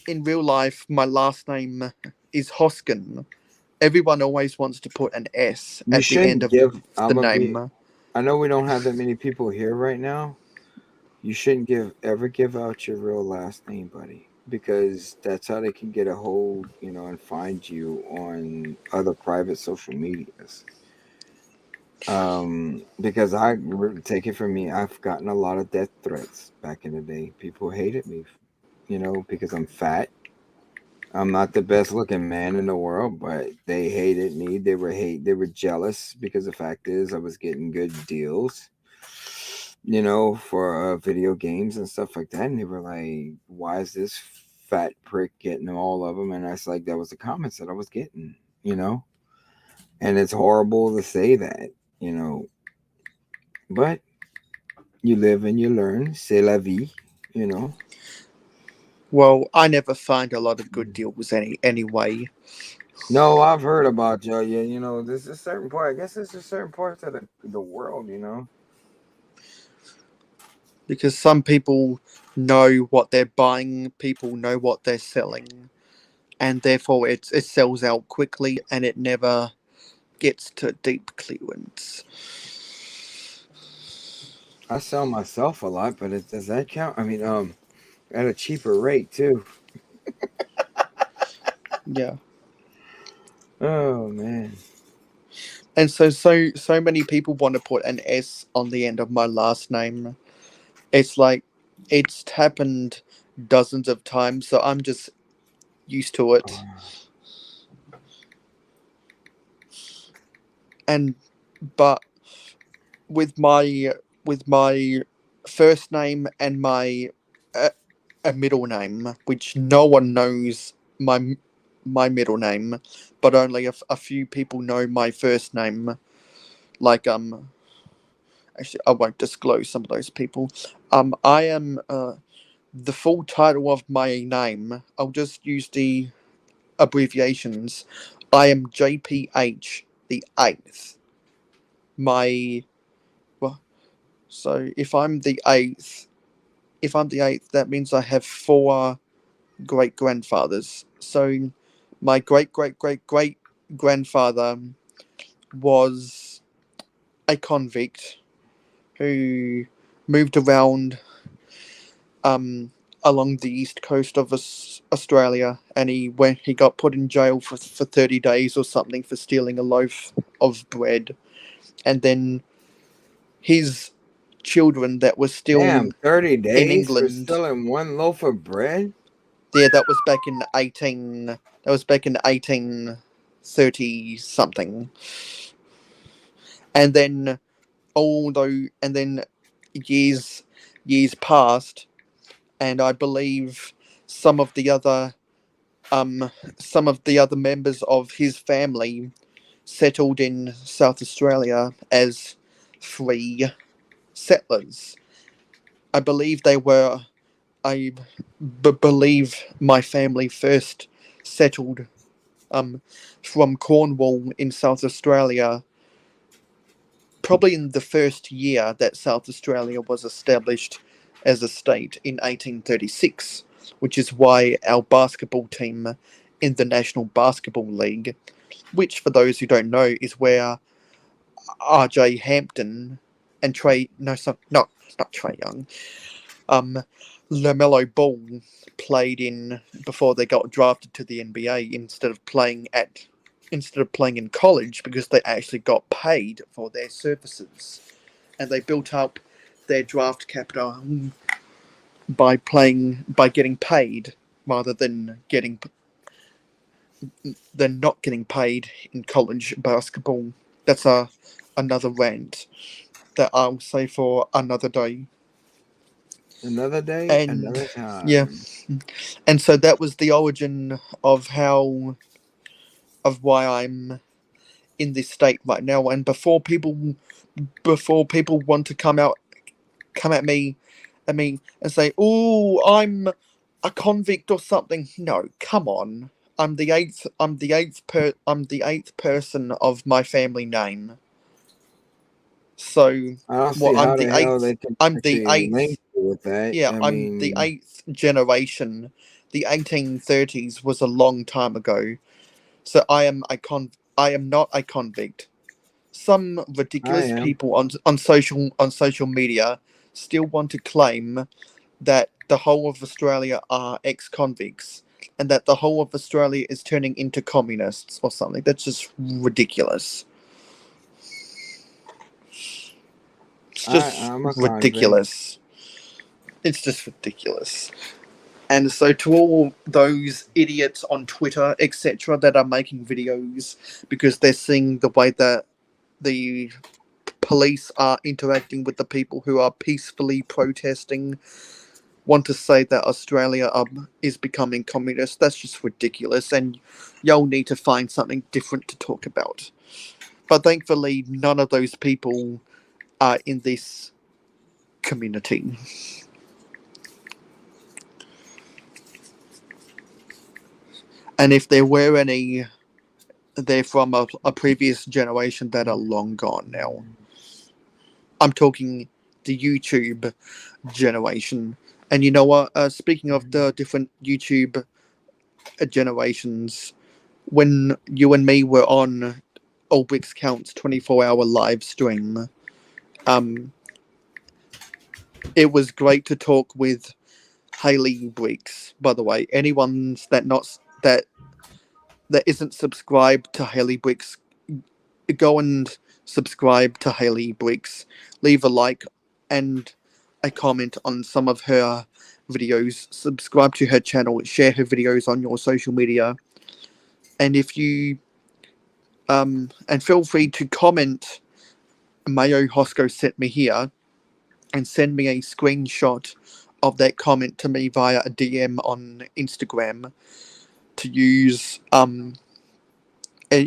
in real life, my last name is Hoskin. Everyone always wants to put an S You at the end shouldn't of give. the I'm gonna be. name. I know we don't have that many people here right now. You shouldn't give out your real last name, buddy, because that's how they can get a hold, and find you on other private social medias. Because take it from me, I've gotten a lot of death threats back in the day. People hated me, because I'm fat. I'm not the best looking man in the world, but they hated me. They were jealous because the fact is I was getting good deals, for video games and stuff like that. And they were like, "Why is this fat prick getting all of them?" And I was like, that was the comments that I was getting, you know. And it's horrible to say that, you know, but you live and you learn. C'est la vie, you know. Well, I never find a lot of good deals anyway. No, I've heard about you. Yeah, there's a certain part. I guess there's a certain parts of the world, Because some people know what they're buying, people know what they're selling, and therefore it sells out quickly and it never gets to deep clearance. I sell myself a lot, but does that count? I mean, at a cheaper rate too. Yeah. Oh man. And so many people want to put an S on the end of my last name. It's like it's happened dozens of times, so I'm just used to it. And but with my first name and my uh, a middle name, which no one knows my middle name, but only a few people know my first name. Like actually, I won't disclose some of those people. I am the full title of my name. I'll just use the abbreviations. I am JPH the eighth. My well, so if I'm the eighth, that means I have four great grandfathers. So my great grandfather was a convict who moved around um, along the east coast of Australia, and he got put in jail for 30 days or something for stealing a loaf of bread, and then his children that were still Damn, 30 in days for England. selling one loaf of bread? Yeah, that was back in 18. That was back in 1830 something, and then and then years passed, and I believe some of the other um some of the other members of his family settled in South Australia as free settlers. I believe they were. I believe my family first settled um, from Cornwall in South Australia, probably in the first year that South Australia was established as a state in 1836, which is why our basketball team in the National Basketball League, which for those who don't know is where RJ Hampton and Trey, no, not Trey Young, um, LaMelo Ball played in before they got drafted to the NBA instead of playing in college because they actually got paid for their services, and they built up their draft capital by getting paid rather than not getting paid in college basketball. That's another rant that I'll say for another day. Another day, And another yeah, time. and so that was the origin of why I'm in this state right now. And before people want to come at me, and say, "Oh, I'm a convict or something." No, come on. I'm the eighth person of my family name. So, I don't see well, how the hell they can I'm the actually link eighth. you with that. Yeah, I I'm the mean, eighth generation. The 1830s was a long time ago. So I am not a convict. Some I ridiculous am. people on social media still want to claim that the whole of Australia are ex-convicts and that the whole of Australia is turning into communists or something. That's just ridiculous. It's just I'm a convict. ridiculous. It's just ridiculous. And so, to all those idiots on Twitter, etc., that are making videos because they're seeing the way that the police are interacting with the people who are peacefully protesting, want to say that Australia is becoming communist. That's just ridiculous, and y'all need to find something different to talk about. But thankfully, none of those people are in this community. And if there were any, they're from a previous generation that are long gone now. I'm talking the YouTube generation. And you know what? Speaking of the different YouTube generations, when you and me were on Olbrix Count's 24-hour live stream, um, it was great to talk with Haley Briggs. By the way, anyone that isn't subscribed to Haley Briggs, go and subscribe to Haley Briggs. Leave a like and a comment on some of her videos. Subscribe to her channel. Share her videos on your social media. And if you and feel free to comment. Mayo Hosko sent me here and send me a screenshot of that comment to me via a DM on Instagram to use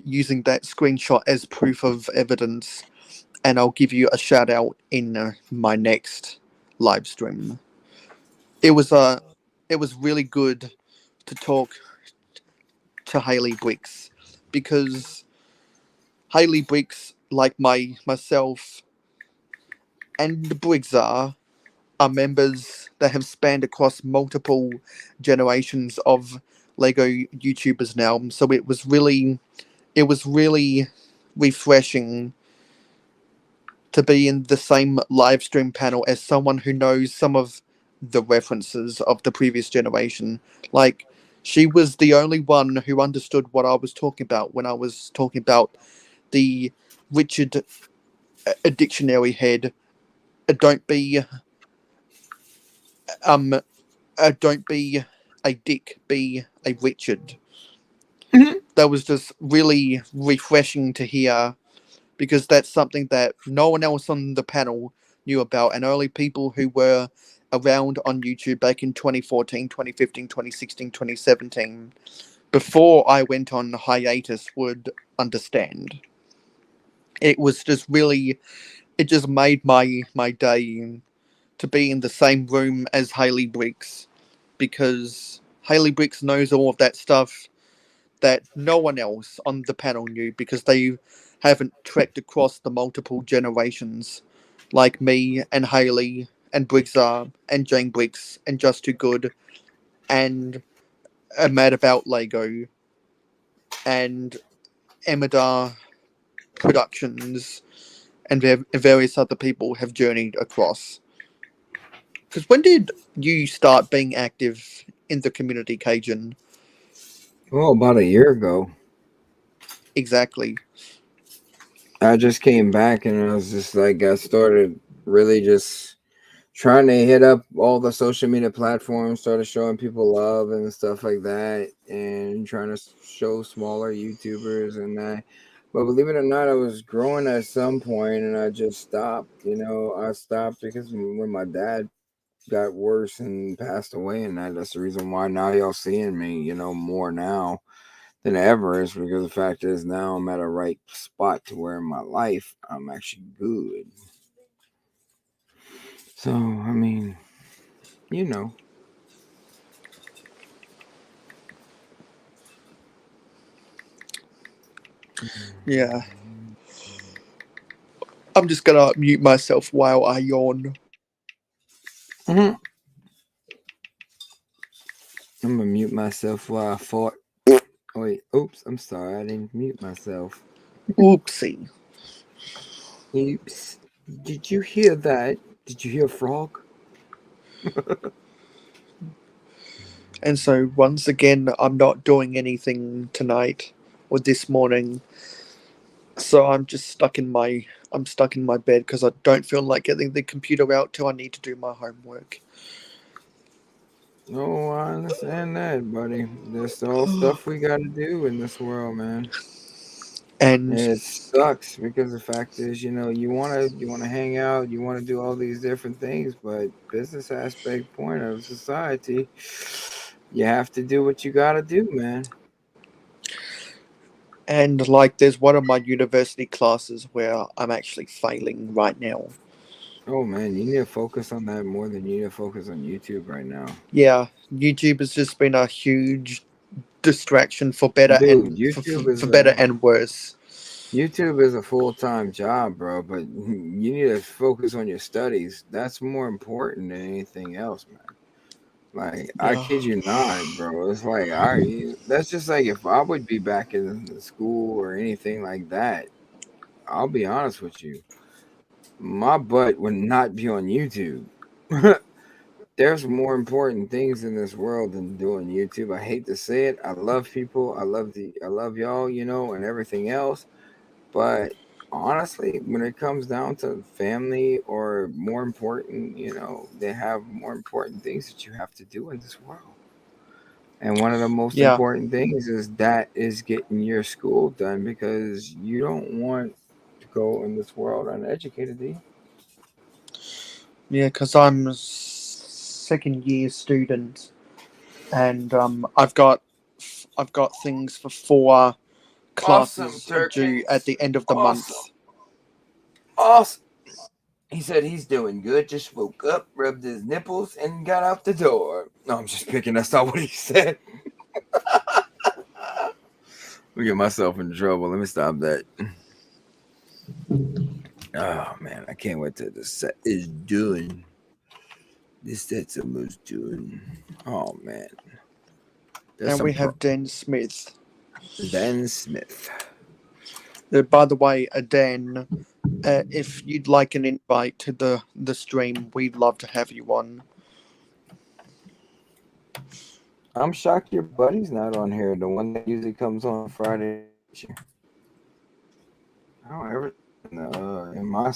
using that screenshot as proof of evidence, and I'll give you a shout out in my next live stream. It was it was really good to talk to Haley Briggs. because Haley Briggs, like myself and Briggs are members that have spanned across multiple generations of Lego YouTubers now. So it was really refreshing to be in the same live stream panel as someone who knows some of the references of the previous generation. Like, she was the only one who understood what I was talking about when I was talking about the Richard a dictionary head. Don't be um don't be a dick, be a Richard. That was just really refreshing to hear, because that's something that no one else on the panel knew about, and only people who were around on YouTube back in 2014, 2015, 2016, 2017, before I went on hiatus, would understand. It was just really, it just made my day to be in the same room as Haley Briggs, because Haley Briggs knows all of that stuff that no one else on the panel knew, because they haven't trekked across the multiple generations like me and Haley and Briggs and Jane Briggs and Just Too Good and Mad About Lego and Emadar Productions and various other people have journeyed across. Because when did you start being active in the community, Cajun? Well, about a year ago, Exactly. I just came back and I was just like, I started really just trying to hit up all the social media platforms, started showing people love and stuff like that, and trying to show smaller YouTubers and that. But believe it or not, I was growing at some point and I just stopped. I stopped because when my dad got worse and passed away, and that's the reason why now y'all seeing me, more now than ever, is because the fact is now I'm at a right spot to where in my life I'm actually good. So I mean, you know. Yeah. I'm just gonna mute myself while I yawn. Mhm. I'm gonna mute myself while I fought. Oh, wait, oops, I'm sorry, I didn't mute myself. Oopsie. Oops. Did you hear that? Did you hear a frog? And so once again, I'm not doing anything tonight or this morning. So I'm stuck in my bed because I don't feel like getting the computer out till I need to do my homework. No, I understand that, buddy. There's all stuff we gotta do in this world, man. And And it sucks because the fact is, you wanna hang out, you wanna do all these different things, but business aspect point of society, you have to do what you gotta do, man. like there's one of my university classes where I'm actually failing right now. Oh man, you need to focus on that more than you need to focus on YouTube right now. Yeah, YouTube has just been a huge distraction for better Dude, and for better and worse. YouTube is a full-time job, bro, but you need to focus on your studies. That's more important than anything else, man. Like, I Yeah. kid you not, bro. It's like, that's just like if I would be back in the school or anything like that, I'll be honest with you. My butt would not be on YouTube. There's more important things in this world than doing YouTube. I hate to say it. I love people. I love y'all, and everything else. But honestly, when it comes down to family or more important, they have more important things that you have to do in this world. And one of the most Yeah. important things is getting your school done because you don't want to go in this world uneducated, do you? Yeah, because I'm a second year student, and I've got things for four Awesome, classes due at Turkins. the end of the Awesome. month. Awesome. He said he's doing good, just woke up, rubbed his nipples, and got out the door. No, I'm just picking. That's not what he said. me get myself in trouble. Let me stop that. Oh man, I can't wait till the set is done. This set's almost done. Oh man, there's And some we have Dan Smith. Dan Smith. By the way, Dan, if you'd like an invite to the stream, we'd love to have you on. I'm shocked your buddy's not on here. The one that usually comes on Friday. I don't ever in my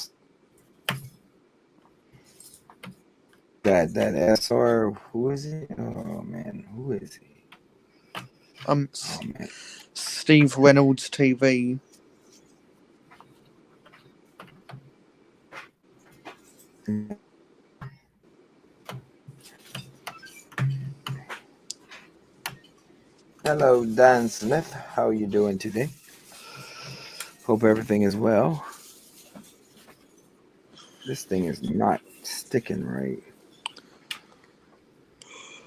that SR. Who is it? Oh man, who is he? Oh man. Steve Reynolds TV. Hello, Dan Smith. How are you doing today? Hope everything is well. This thing is not sticking right.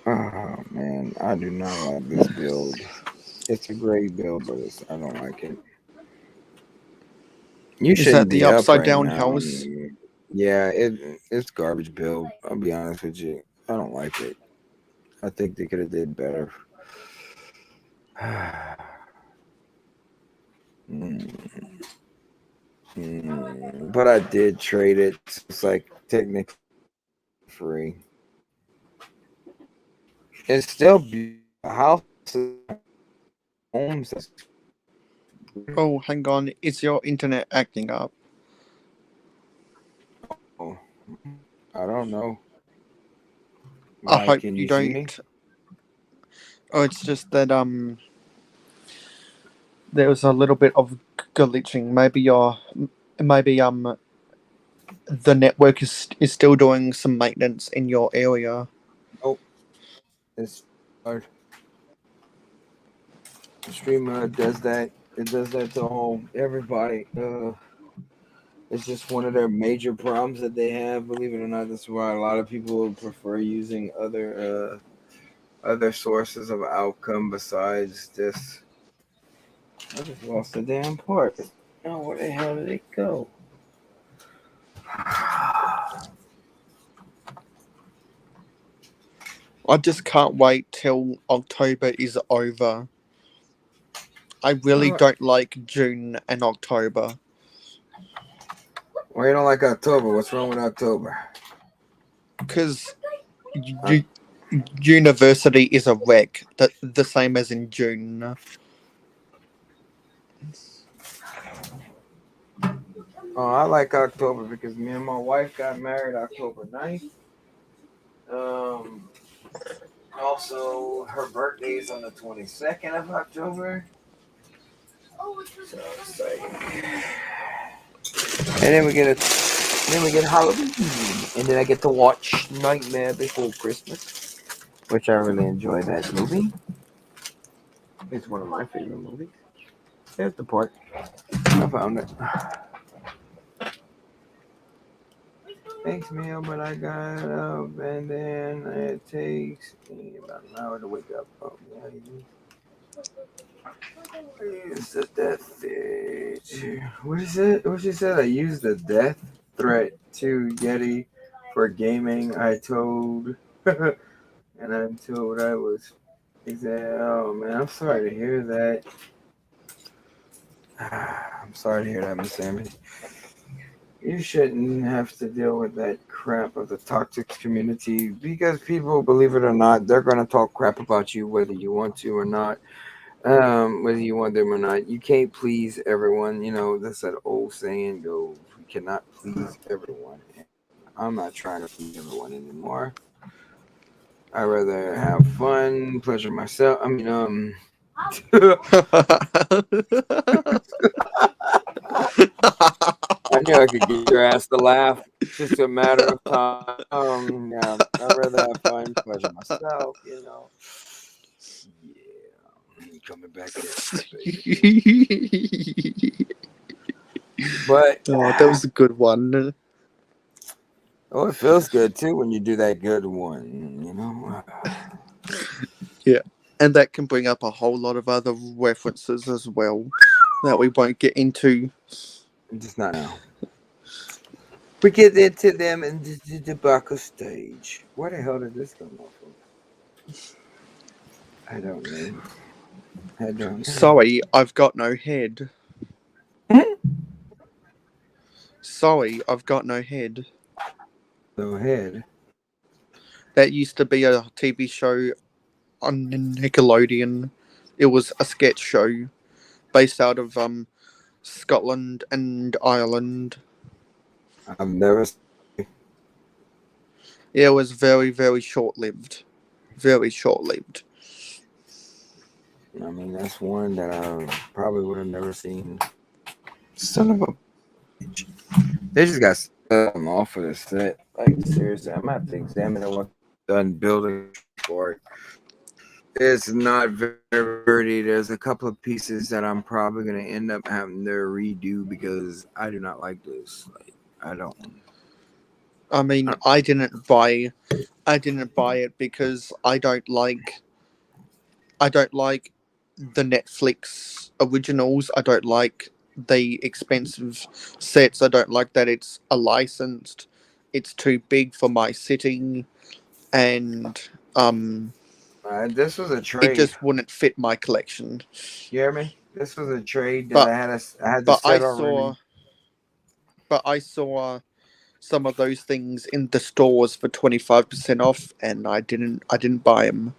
Oh man, I do not like this build. It's a great build, but I don't like it. You Is shouldn't that the be up upside right down now. house? Yeah, it's garbage build. I'll be honest with you. I don't like it. I think they could have did better. But I did trade it. So it's like technically free. It's still beautiful. Houses, homes. Oh, hang on. Is your internet acting up? Oh, I don't know. I Why? hope Can you you see me? don't. Oh, it's just that there was a little bit of glitching. Maybe the network is still doing some maintenance in your area. Oh, it's hard. The streamer does that. It does that to all everybody. It's just one of their major problems that they have. Believe it or not, that's why a lot of people prefer using other sources of outcome besides this. I just lost the damn part. Oh, where the hell did it go? I just can't wait till October is over. I really don't like June and October. Why you don't like October? What's wrong with October? Because university is a wreck. The same as in June. Oh, I like October because me and my wife got married October 9th. Also, her birthday is on the 22nd of October. So it's like, and then we get Halloween, and then I get to watch Nightmare Before Christmas, which I really enjoy that movie. It's one of my favorite movies. There's the part. I found it. Thanks, Mayo, but I got up, and then it takes me about an hour to wake up. Oh, yeah, use the death threat. What is it? What she said? I used the death threat to Yeti for gaming. I told, and I'm told I was. Oh man, I'm sorry to hear that. I'm sorry to hear that, Miss Sammy. You shouldn't have to deal with that crap of the toxic community because people, believe it or not, they're going to talk crap about you whether you want to or not. Whether you want them or not, you can't please everyone. You know, that's that old saying goes, we cannot please everyone. I'm not trying to please everyone anymore. I rather have fun, pleasure myself. I mean, I knew I could get your ass to laugh. It's just a matter of time. Yeah, I'd rather have fun, pleasure myself, you know. Yeah, coming back in, baby. But Oh, that was a good one. oh, it feels good too when you do that good one, you know. Yeah. And that can bring up a whole lot of other references as well that we won't get into. Just not now. We get into them in the tobacco stage. Where the hell did this come off of? I don't know. I don't know. Sorry, I've got no head. Sorry, I've got no head. Go ahead. That used to be a TV show on Nickelodeon. It was a sketch show based out of Scotland and Ireland. I've never. Yeah, it was very, very short lived. Very short lived. I mean, that's one that I probably would have never seen. Son of a bitch. They just got them off of the set. Like, seriously, I'm going to have to examine what done building for it. It's not very pretty. There's a couple of pieces that I'm probably going to end up having to redo because I do not like this. Like, I don't. I mean, I didn't buy it because I don't like the Netflix originals. I don't like the expensive sets. I don't like that it's a licensed. It's too big for my sitting, and This was a it trade. just wouldn't fit my collection. You hear me? This was a trade that But I had the but I set already. saw some of those things in the stores for 25% off, and I didn't buy them.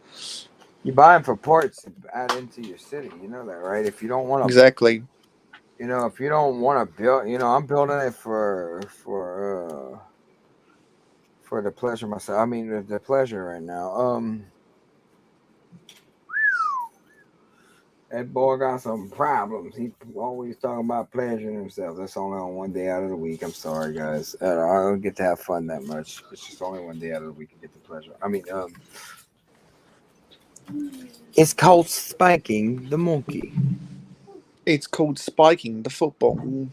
You buy them for parts to add into your city. You know that, right? If you don't want to, Exactly. if you don't want to build, I'm building it for the pleasure myself. I mean, the pleasure right now. That boy got some problems. He always talking about pleasuring himself. That's only on one day out of the week. I'm sorry, guys. I don't get to have fun that much. It's just only one day out of the week to get the pleasure. I mean, it's called spanking the monkey. It's called spiking the football.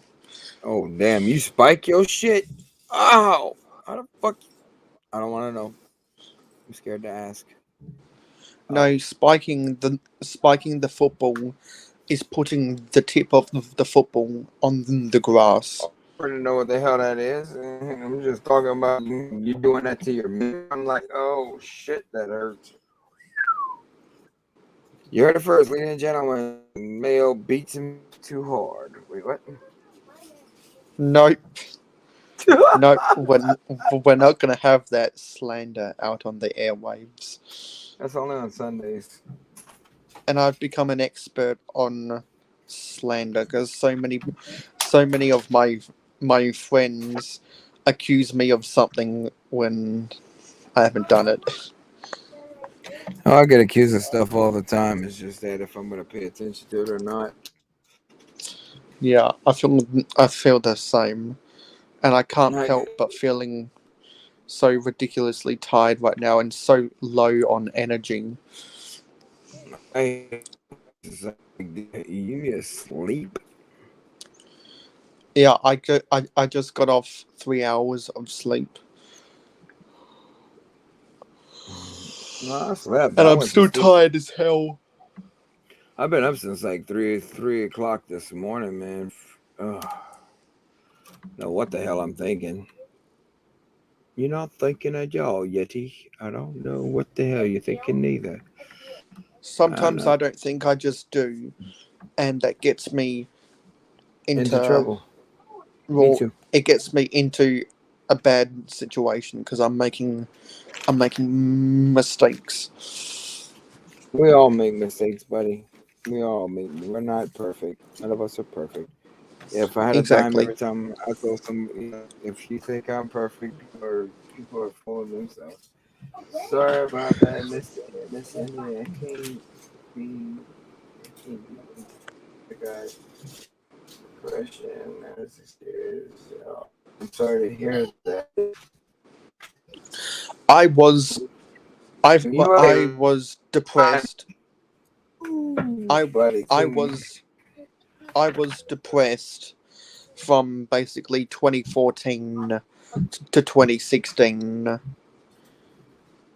Oh, damn. You spike your shit? Oh, how the fuck? I don't want to know. I'm scared to ask. No, spiking the football is putting the tip of the football on the grass. I don't know what the hell that is. I'm just talking about you doing that to your man. I'm like, oh, shit, that hurts. You heard it first, ladies and gentlemen. Mayo beats him too hard. Wait, what? Nope. Nope. We're not going to have that slander out on the airwaves. That's only on Sundays. And I've become an expert on slander because so many of my friends accuse me of something when I haven't done it. Oh, I get accused of stuff all the time. It's just that if I'm going to pay attention to it or not. Yeah, I feel the same, and I can't Like, help but feeling so ridiculously tired right now and so low on energy. You need to sleep. Yeah, I just got off 3 hours of sleep. No, I slept. And I I'm went to still sleep. tired as hell. I've been up since like 3 o'clock this morning, man. Know what the hell I'm thinking. You're not thinking at all, Yeti. I don't know what the hell you're thinking neither. Sometimes I don't think, I just do. And that gets me Into into, trouble. Me well, too. it gets me into a bad situation because I'm making mistakes. We all make mistakes, buddy. We're not perfect. None of us are perfect. If I had a dime Exactly. every time I throw some, if you think I'm perfect, people are full of themselves. Sorry about that, Miss Henry. I can't be the guy. Question. I'm sorry to hear that. I was You I are was depressed. buddy. I Too much. was I was depressed from basically 2014 to 2016,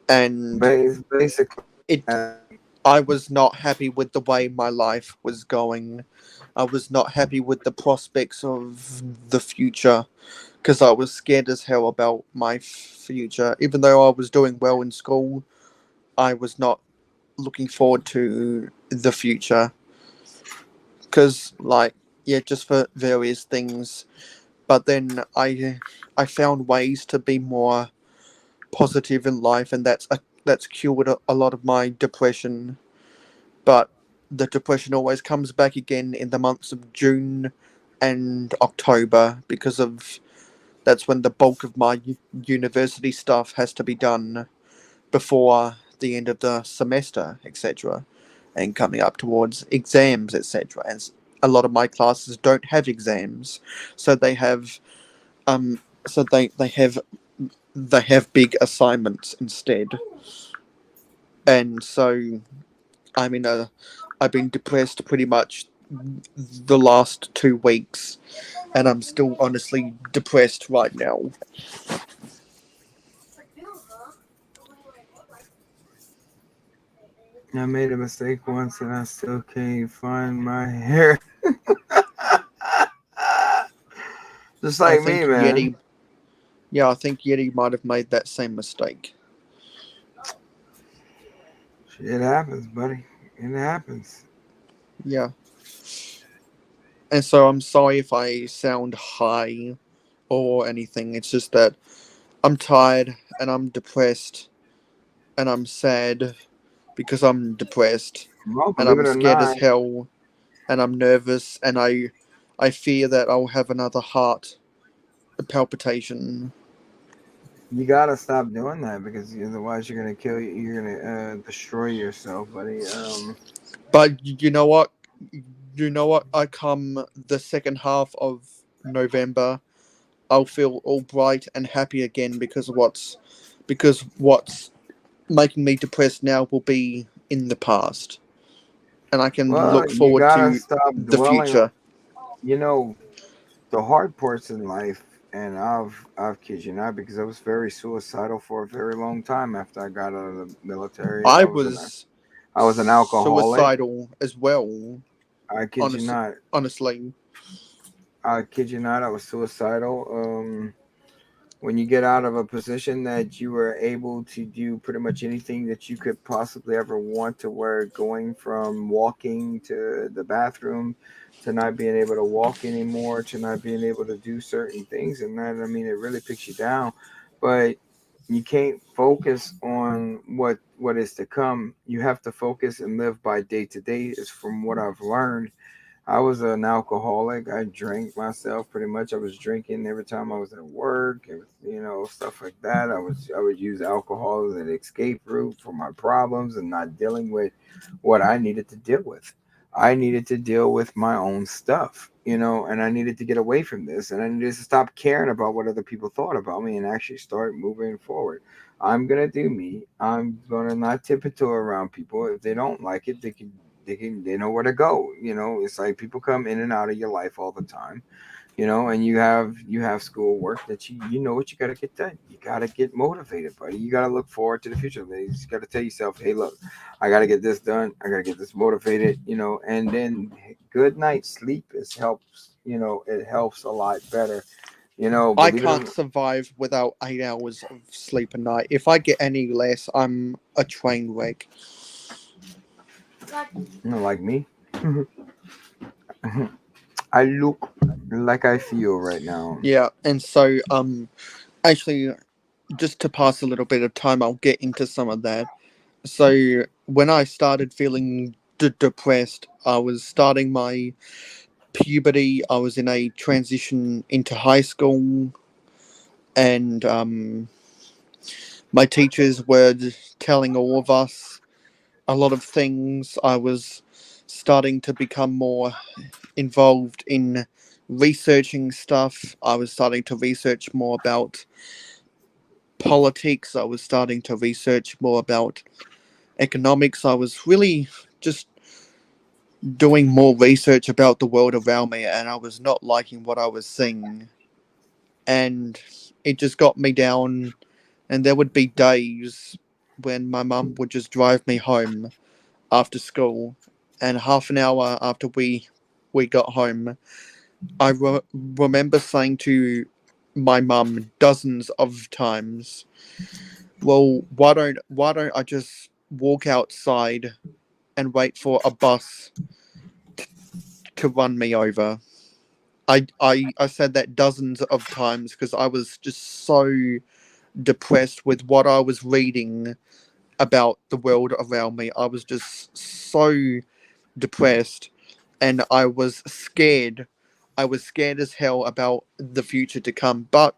and Basically, it I was not happy with the way my life was going. I was not happy with the prospects of the future because I was scared as hell about my future. Even though I was doing well in school, I was not looking forward to the future because, like, yeah, just for various things. But then I found ways to be more positive in life, and that's cured a lot of my depression. But the depression always comes back again in the months of June and October because of that's when the bulk of my university stuff has to be done before the end of the semester, etc., and coming up towards exams, etc. And a lot of my classes don't have exams, so they have so they have big assignments instead, and so I'm in a I've been depressed pretty much the last 2 weeks, and I'm still honestly depressed right now. I made a mistake once and I still can't find my hair. Just I like think me, man. Yeti, yeah, I think Yeti might have made that same mistake. It happens, buddy. It happens. Yeah, and so I'm sorry if I sound high or anything. It's just that I'm tired and I'm depressed and I'm sad because I'm depressed Well, and believe I'm it or scared as not, hell and I'm nervous and I fear that I'll have another heart palpitation. you gotta stop doing that because otherwise you're gonna kill you. You're gonna destroy yourself, buddy. But you know what? You know what? I come the second half of November, I'll feel all bright and happy again because what's making me depressed now will be in the past, and I can Well, look you forward gotta to stop the dwelling on. future. You know, the hard parts in life, and I've kid you not, because I was very suicidal for a very long time after I got out of the military. I was I was an alcoholic. suicidal as well. I kid you Honest, not. honestly, I kid you not. I was suicidal. When you get out of a position that you were able to do pretty much anything that you could possibly ever want to, where going from walking to the bathroom to not being able to walk anymore to not being able to do certain things, and that, I mean, it really picks you down. But you can't focus on what is to come. You have to focus and live by day to day, is from what I've learned. I was an alcoholic. I drank myself pretty much. I was drinking every time I was at work, and, stuff like that. I would use alcohol as an escape route for my problems and not dealing with what I needed to deal with. I needed to deal with my own stuff, and I needed to get away from this, and I needed to stop caring about what other people thought about me and actually start moving forward. I'm gonna do me. I'm gonna not tiptoe around people. If they don't like it, they know where to go. It's like people come in and out of your life all the time. And you have school work that you know what you got to get done. You got to get motivated, buddy. You got to look forward to the future. You just got to tell yourself, hey, look, I got to get this done. I got to get this motivated. And then good night sleep is helps. It helps a lot better. I Believe it or can't not. survive without 8 hours of sleep a night. If I get any less, I'm a train wreck. Like me. I look like I feel right now. Yeah, and so actually, just to pass a little bit of time, I'll get into some of that. So when I started feeling depressed, I was starting my puberty. I was in a transition into high school, and my teachers were telling all of us a lot of things. I was starting to become more involved in researching stuff. I was starting to research more about politics. I was starting to research more about economics. I was really just doing more research about the world around me, and I was not liking what I was seeing. And it just got me down. And there would be days when my mum would just drive me home after school, and half an hour after we got home, I remember saying to my mum dozens of times, "Well, why don't I just walk outside and wait for a bus to run me over?" I said that dozens of times because I was just so depressed with what I was reading about the world around me. I was just so depressed, and I was scared. I was scared as hell about the future to come, but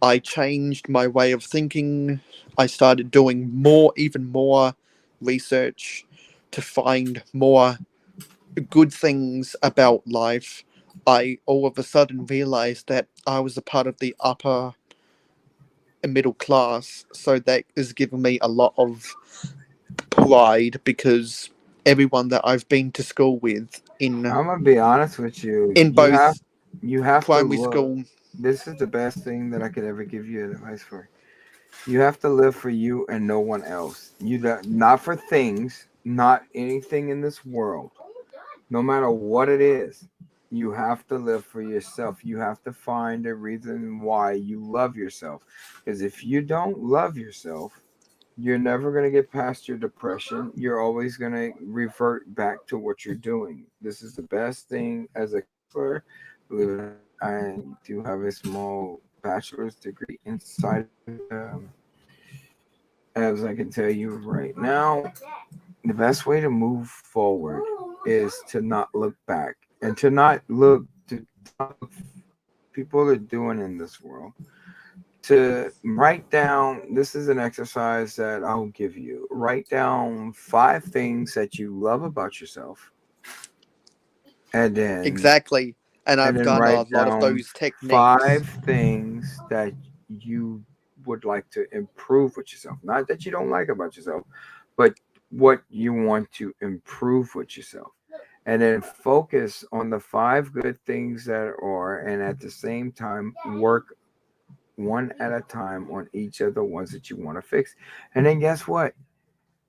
I changed my way of thinking. I started doing even more research to find more good things about life. I all of a sudden realized that I was a part of the upper middle class, so that is giving me a lot of pride because everyone that I've been to school with I'm gonna be honest with you. in both You have to primary look. school. This is the best thing that I could ever give you advice for. You have to live for you and no one else. Not for things, not anything in this world. No matter what it is, you have to live for yourself. You have to find a reason why you love yourself. Because if you don't love yourself, you're never going to get past your depression. You're always going to revert back to what you're doing. This is the best thing as a counselor. Believe it or not, I do have a small bachelor's degree inside of it. As I can tell you right now, the best way to move forward is to not look back and to not look what people are doing in this world. To write down, this is an exercise that I'll give you. Write down 5 things that you love about yourself, and then Exactly. And and I've then done a write lot of down those techniques. 5 things that you would like to improve with yourself. Not that you don't like about yourself, but what you want to improve with yourself. And then focus on the 5 good things that are, and at the same time, work one at a time on each of the ones that you want to fix. And then guess what?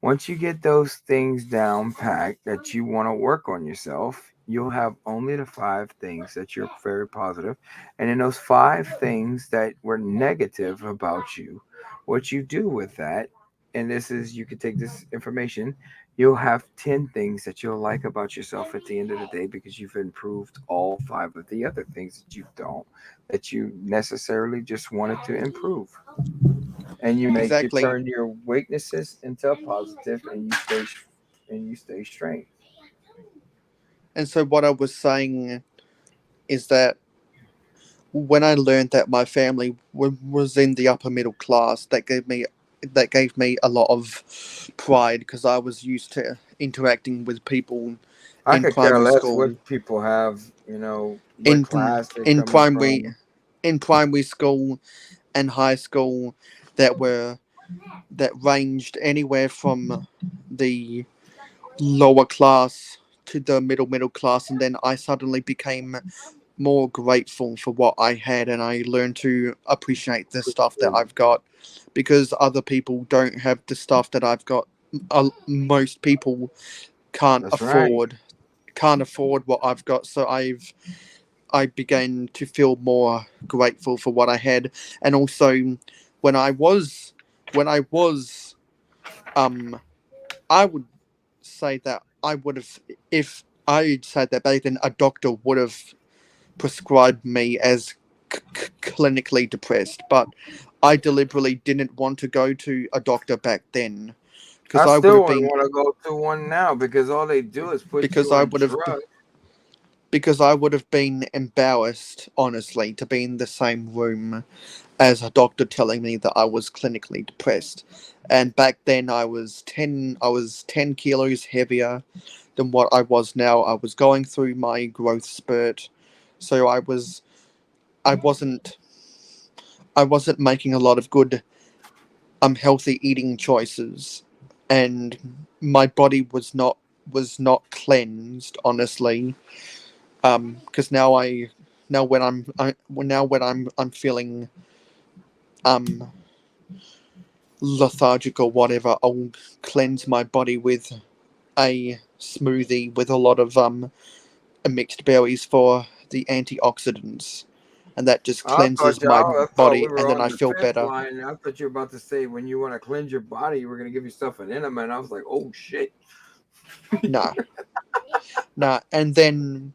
Once you get those things down packed that you want to work on yourself, you'll have only the 5 things that you're very positive. And in those 5 things that were negative about you, what you do with that, and this is, you can take this information, you'll have 10 things that you'll like about yourself at the end of the day because you've improved all 5 of the other things that you necessarily just wanted to improve, and you Exactly. turn your weaknesses into a positive, and you stay straight. And so what I was saying is that when I learned that my family was in the upper middle class, that gave me a lot of pride because I was used to interacting with people I in could care primary less school. what people have, what In class they're in coming primary from. in primary school and high school that were that ranged anywhere from the lower class to the middle class, and then I suddenly became more grateful for what I had, and I learned to appreciate the stuff that I've got because other people don't have the stuff that I've got. Most people can't That's right. afford can't afford what I've got, so I began to feel more grateful for what I had, and also when I was when I was um I would say that I would have if I said that back then a doctor would have prescribed me as clinically depressed, but I deliberately didn't want to go to a doctor back then because I I would still have wouldn't been want to go to one now because all they do is put because you I on would have drugs. because I would have been embarrassed, honestly, to be in the same room as a doctor telling me that I was clinically depressed. And back then I was 10 kilos heavier than what I was now. I was going through my growth spurt. So I wasn't I wasn't making a lot of good healthy eating choices, and my body was not cleansed, honestly. Because now when I'm feeling um lethargic or whatever, I'll cleanse my body with a smoothie with a lot of mixed berries for the antioxidants, and that just cleanses my I thought we body, and were then on I the feel fifth better. line. I thought you were about to say when you want to cleanse your body, you were going to give yourself an enema, and I was like, oh shit. Nah, nah, and then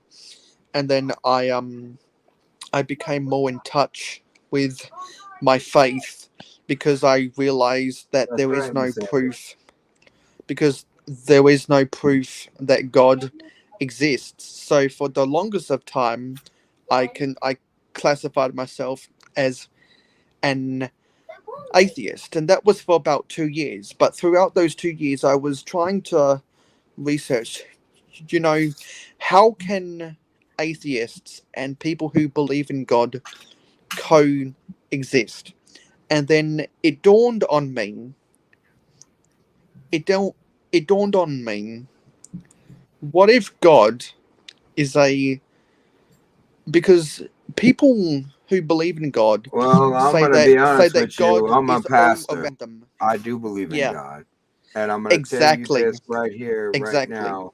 I became more in touch with my faith because I realized that That's there is right, no Miss Amber. proof because there is no proof that God exists. So for the longest of time, I classified myself as an atheist, and that was for about 2 years. But throughout those 2 years, I was trying to research, you know, how can atheists and people who believe in God coexist? And then it don't, it dawned on me, what if God is a because people who believe in God Well, I'm say going to that be say honest that with you. God I'm a is all pastor. around them. I do believe in Yeah, God. And I'm going to tell you exactly, this right here, right exactly, now.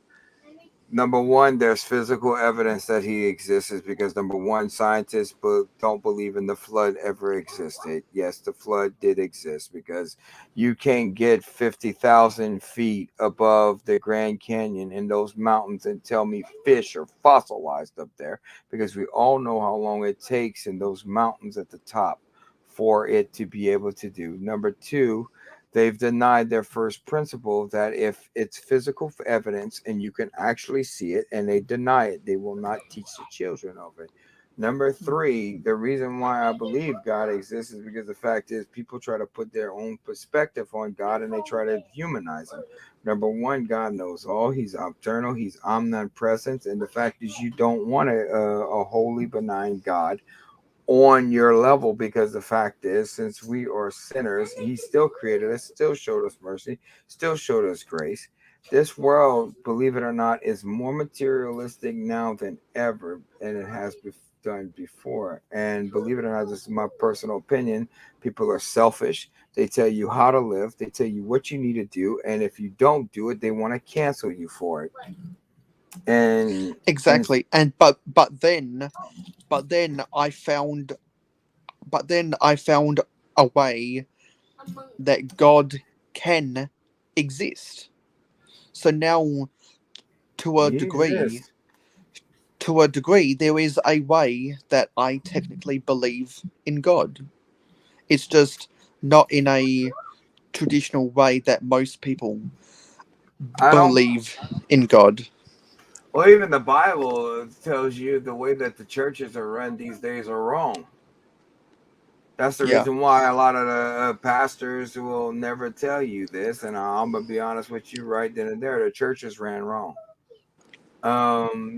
Number one, there's physical evidence that he exists, is because number one, scientists don't believe in the flood ever existed. Yes, the flood did exist because you can't get 50,000 feet above the Grand Canyon in those mountains and tell me fish are fossilized up there, because we all know how long it takes in those mountains at the top for it to be able to do. Number two, they've denied their first principle, that if it's physical evidence and you can actually see it, and they deny it, they will not teach the children of it. Number three, the reason why I believe God exists is because the fact is people try to put their own perspective on God and they try to humanize him. Number one, God knows all. He's eternal. He's omnipresent. And the fact is, you don't want a holy, benign God on your level, because the fact is, since we are sinners, he still created us, still showed us mercy, still showed us grace. This world, believe it or not, is more materialistic now than ever, and it has done before. And believe it or not, this is my personal opinion, people are selfish. They tell you how to live, they tell you what you need to do, and if you don't do it, they want to cancel you for it. And exactly. And but then I found a way that God can exist. So now, to a he degree, exists. there is a way that I technically believe in God. It's just not in a traditional way that most people I don't. believe in God. Well, even the Bible tells you the way that the churches are run these days are wrong. That's the Yeah, reason why a lot of the pastors will never tell you this, and I'm gonna be honest with you right then and there. The churches ran wrong.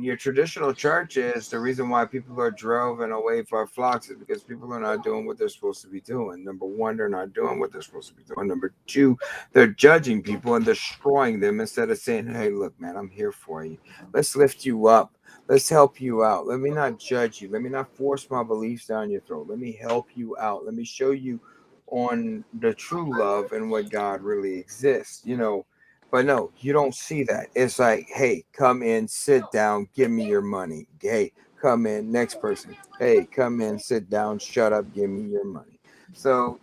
Your traditional churches, the reason why people are driven away from flocks is because people are not doing what they're supposed to be doing. Number one, they're not doing what they're supposed to be doing. Number two, they're judging people and destroying them instead of saying, hey, look, man, I'm here for you. Let's lift you up. Let's help you out. Let me not judge you. Let me not force my beliefs down your throat. Let me help you out. Let me show you on the true love and what God really exists. But no, you don't see that. It's like, hey, come in, sit down, give me your money. Hey, come in, next person. Hey, come in, sit down, shut up, give me your money. So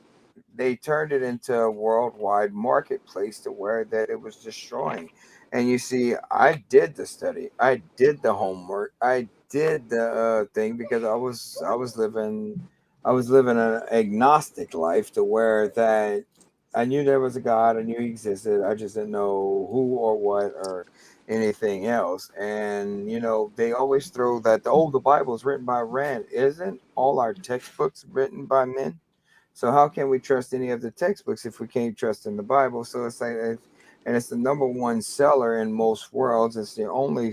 they turned it into a worldwide marketplace to where that it was destroying. And you see, I did the study, I did the homework, I did the thing, because I was living an agnostic life, to where that I knew there was a God, I knew he existed, I just didn't know who or what or anything else. And they always throw that, the Bible is written by Rand. Isn't all our textbooks written by men? So how can we trust any of the textbooks if we can't trust in the Bible? So it's like, and it's the number one seller in most worlds. It's the only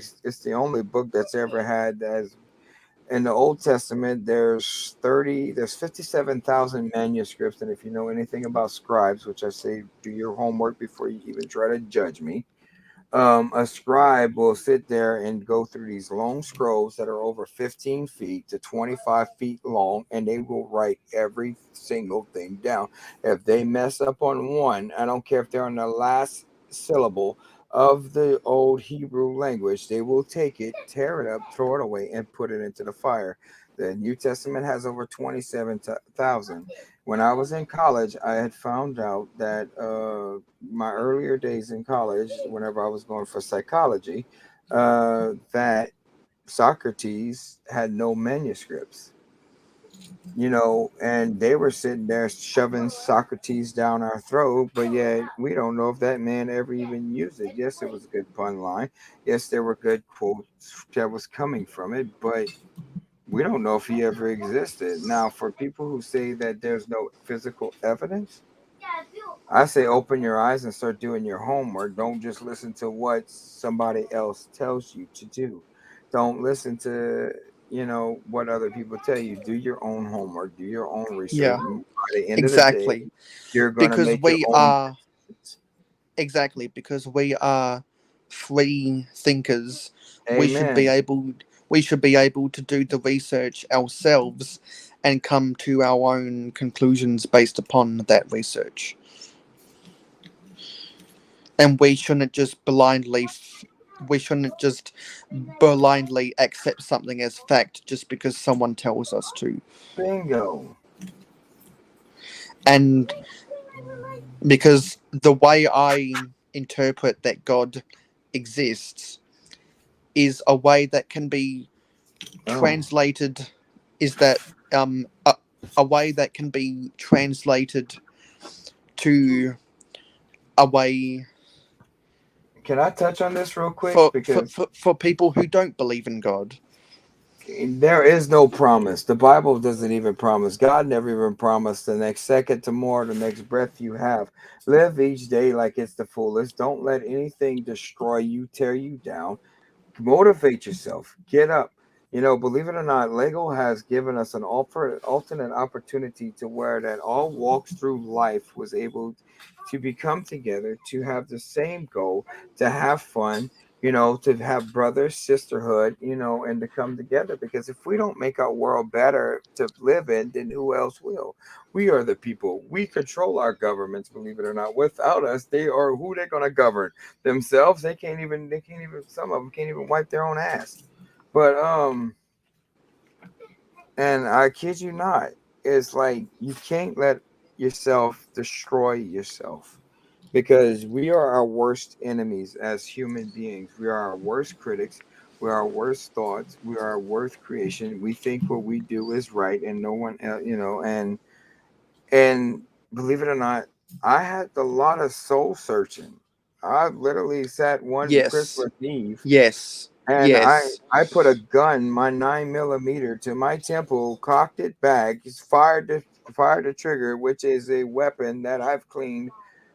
book that's ever had, as in the Old Testament. There's 57,000 manuscripts, and if you know anything about scribes, which I say, do your homework before you even try to judge me. a scribe will sit there and go through these long scrolls that are over 15 feet to 25 feet long, and they will write every single thing down. If they mess up on one, I don't care if they're on the last syllable of the old Hebrew language, they will take it, tear it up, throw it away, and put it into the fire. The New Testament has over 27,000. When I was in college, I had found out that my earlier days in college, whenever I was going for psychology, that Socrates had no manuscripts, and they were sitting there shoving Socrates down our throat, but yet we don't know if that man ever even used it. Yes, it was a good pun line. Yes, there were good quotes that was coming from it, but we don't know if he ever existed. Now, for people who say that there's no physical evidence, I say open your eyes and start doing your homework. Don't just listen to what somebody else tells you to do. Don't listen to, what other people tell you. Do your own homework, do your own research. Yeah, By the end of the day, exactly. you're going to Because make your we own are decisions. exactly because we are free thinkers. We should be Amen. able we should be able to do the research ourselves and come to our own conclusions based upon that research. And we shouldn't just blindly accept something as fact just because someone tells us to. Bingo. And because the way I interpret that God exists is a way that can be Oh, translated is that um a, a way that can be translated to a way can I touch on this real quick? for Because people who don't believe in God. there is no promise. The Bible doesn't even promise. God never even promised the next second, tomorrow, the next breath you have. Live each day like it's the fullest. Don't let anything destroy you, tear you down. Motivate yourself. Get up. Believe it or not, Lego has given us an alternate opportunity to where that all walks through life was able to become together, to have the same goal, to have fun, to have brother sisterhood, and to come together. Because if we don't make our world better to live in, then who else will? We are the people. We control our governments, believe it or not. Without us, they are who they're gonna govern themselves. They can't even some of them can't even wipe their own ass. But and I kid you not, it's like you can't let yourself destroy yourself, because we are our worst enemies as human beings. We are our worst critics. We are our worst thoughts. We are our worst creation. We think what we do is right and no one else, and believe it or not, I had a lot of soul searching. I literally sat one Yes, Christmas Eve, yes, and I yes. I put a gun, my 9 millimeter, to my temple, cocked it back, just fired the trigger, which is a weapon that I've cleaned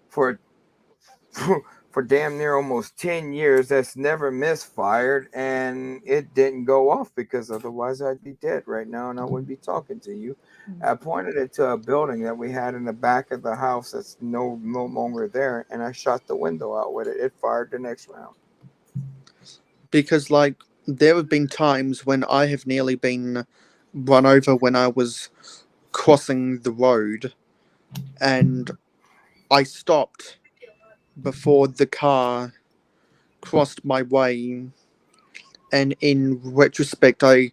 for for damn near almost 10 years. That's never misfired, and it didn't go off, because otherwise I'd be dead right now and I wouldn't be talking to you. I pointed it to a building that we had in the back of the house that's no longer there, and I shot the window out with it. It fired the next round. Because like there have been times when I have nearly been run over when I was crossing the road and I stopped before the car crossed my way, and in retrospect I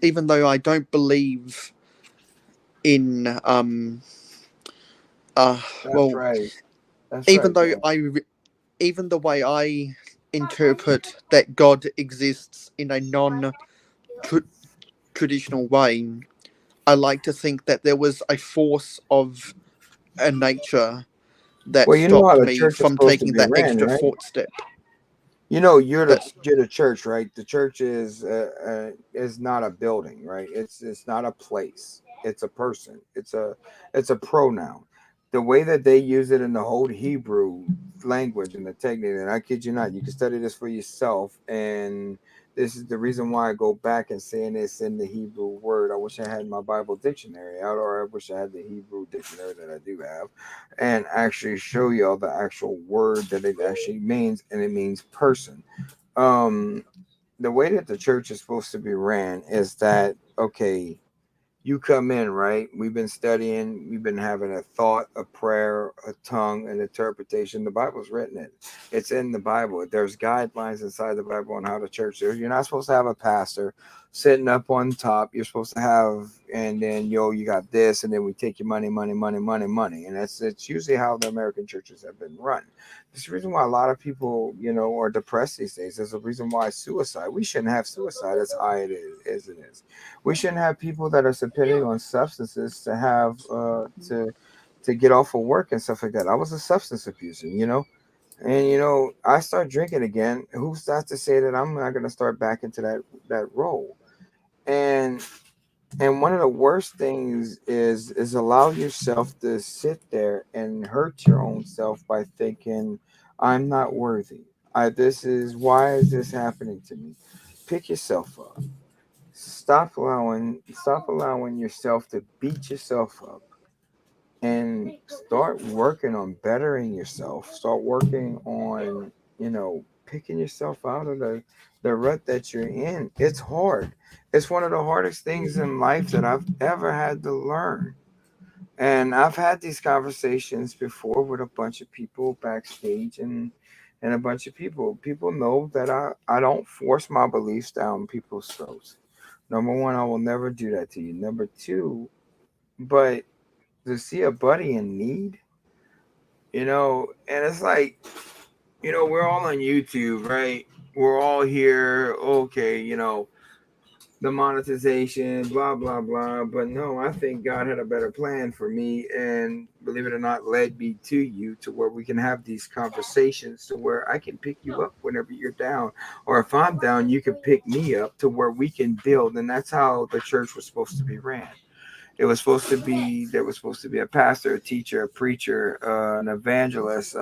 even though I don't believe in uh That's well right. That's even right, though man. even the way I interpret that God exists in a non traditional way, I like to think that there was a force of a nature that Well, you know how stopped the me church is from supposed to taking be that ran, extra right? footstep. You're the That you're the church, right? The church is not a building, right? It's not a place. It's a person. It's a pronoun. The way that they use it in the whole Hebrew language and the technique, and I kid you not, you can study this for yourself. And this is the reason why I go back and saying this in the Hebrew word. I wish I had my Bible dictionary out, or I wish I had the Hebrew dictionary that I do have, and actually show y'all the actual word that it actually means, and it means person. Um, the way that the church is supposed to be ran is that, okay, you come in, right? We've been studying, we've been having a thought, a prayer, a tongue, an interpretation. The Bible's written it. It's in the Bible. There's guidelines inside the Bible on how the church is. You're not supposed to have a pastor sitting up on top. You're supposed to have, and then you got this, and then we take your money, money, money, money, money. And it's usually how the American churches have been run. There's the reason why a lot of people, are depressed these days. There's a reason why suicide. We shouldn't have suicide as high as it is. We shouldn't have people that are depending on substances to have to get off of work and stuff like that. I was a substance abuser. And I start drinking again. Who's that to say that I'm not gonna start back into that role? And and one of the worst things is allow yourself to sit there and hurt your own self by thinking, I'm not worthy. Why is this happening to me? Pick yourself up. Stop allowing yourself to beat yourself up, and start working on bettering yourself. Start working on, picking yourself out of the rut that you're in. It's hard. It's one of the hardest things in life that I've ever had to learn. And I've had these conversations before with a bunch of people backstage, and a bunch of people. People know that I don't force my beliefs down people's throats. Number one, I will never do that to you. Number two, but to see a buddy in need, and it's like, we're all on YouTube, right? We're all here, okay, the monetization, blah, blah, blah. But no, I think God had a better plan for me, and believe it or not, led me to you to where we can have these conversations to where I can pick you up whenever you're down. Or if I'm down, you can pick me up to where we can build. And that's how the church was supposed to be ran. There was supposed to be a pastor, a teacher, a preacher, an evangelist,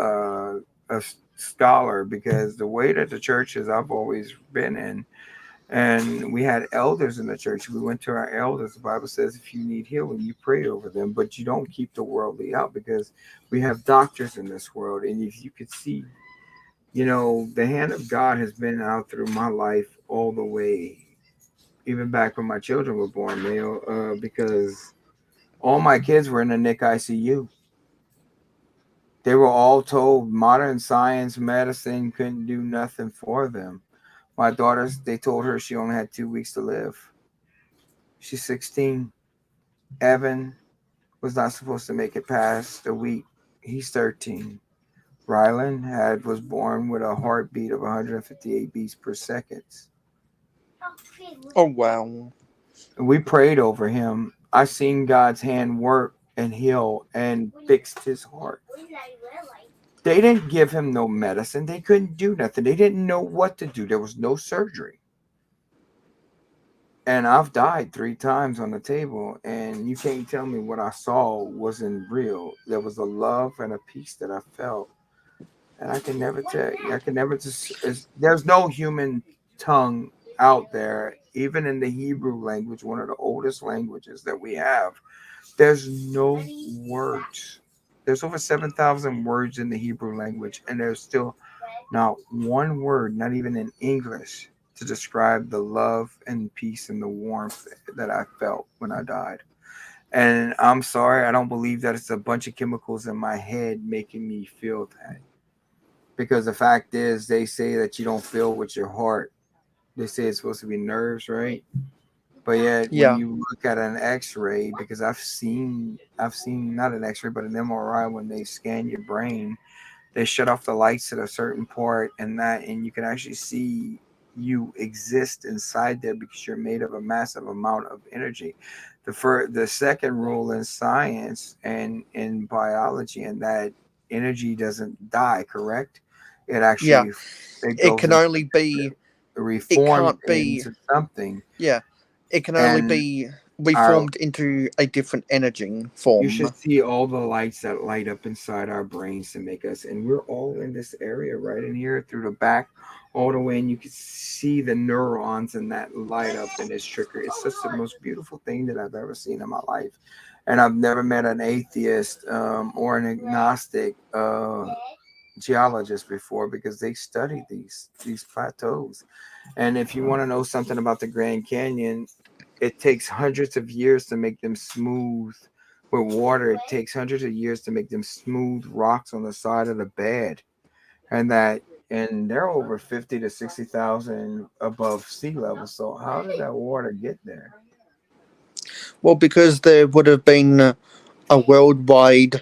scholar, because the way that the churches I've always been in, and we had elders in the church. We went to our elders. The Bible says if you need healing, you pray over them, but you don't keep the worldly out, because we have doctors in this world. And if you could see, the hand of God has been out through my life all the way, even back when my children were born, Mayo, because all my kids were in the NIC ICU. They were all told modern science, medicine couldn't do nothing for them. My daughters, they told her she only had 2 weeks to live. She's 16. Evan was not supposed to make it past a week. He's 13. Rylan was born with a heartbeat of 158 beats per second. Oh wow. We prayed over him. I seen God's hand work and heal and fixed his heart. They didn't give him no medicine. They couldn't do nothing. They didn't know what to do. There was no surgery. And I've died 3 times on the table, and you can't tell me what I saw wasn't real. There was a love and a peace that I felt, and I can never tell you. I can never just. There's no human tongue out there, even in the Hebrew language, one of the oldest languages that we have. There's no words. There's over 7,000 words in the Hebrew language, and there's still not one word, not even in English, to describe the love and peace and the warmth that I felt when I died. And I'm sorry, I don't believe that it's a bunch of chemicals in my head making me feel that. Because the fact is, they say that you don't feel with your heart. They say it's supposed to be nerves, right? But yet, when Yeah. you look at an X-ray, because I've seen not an X-ray, but an MRI, when they scan your brain, they shut off the lights at a certain part, and you can actually see you exist inside there because you're made of a massive amount of energy. The second rule in science and in biology, and that energy doesn't die, correct? It Yeah. actually it It goes can into only be. It reformed can't be. into something. Yeah. It can only And be. we Our formed into a different energy You should form. see all the lights that light up inside our brains to make us, and we're all in this area right in here through the back, all the way, and you can see the neurons and that light up in this trigger. It's just the most beautiful thing that I've ever seen in my life, and I've never met an atheist or an agnostic geologist before because they study these plateaus. And if you want to know something about the Grand Canyon, it takes hundreds of years to make them smooth with water. It takes hundreds of years to make them smooth rocks on the side of the bed. And that and they're over 50 to 60,000 above sea level. So how did that water get there? Well, because there would have been a worldwide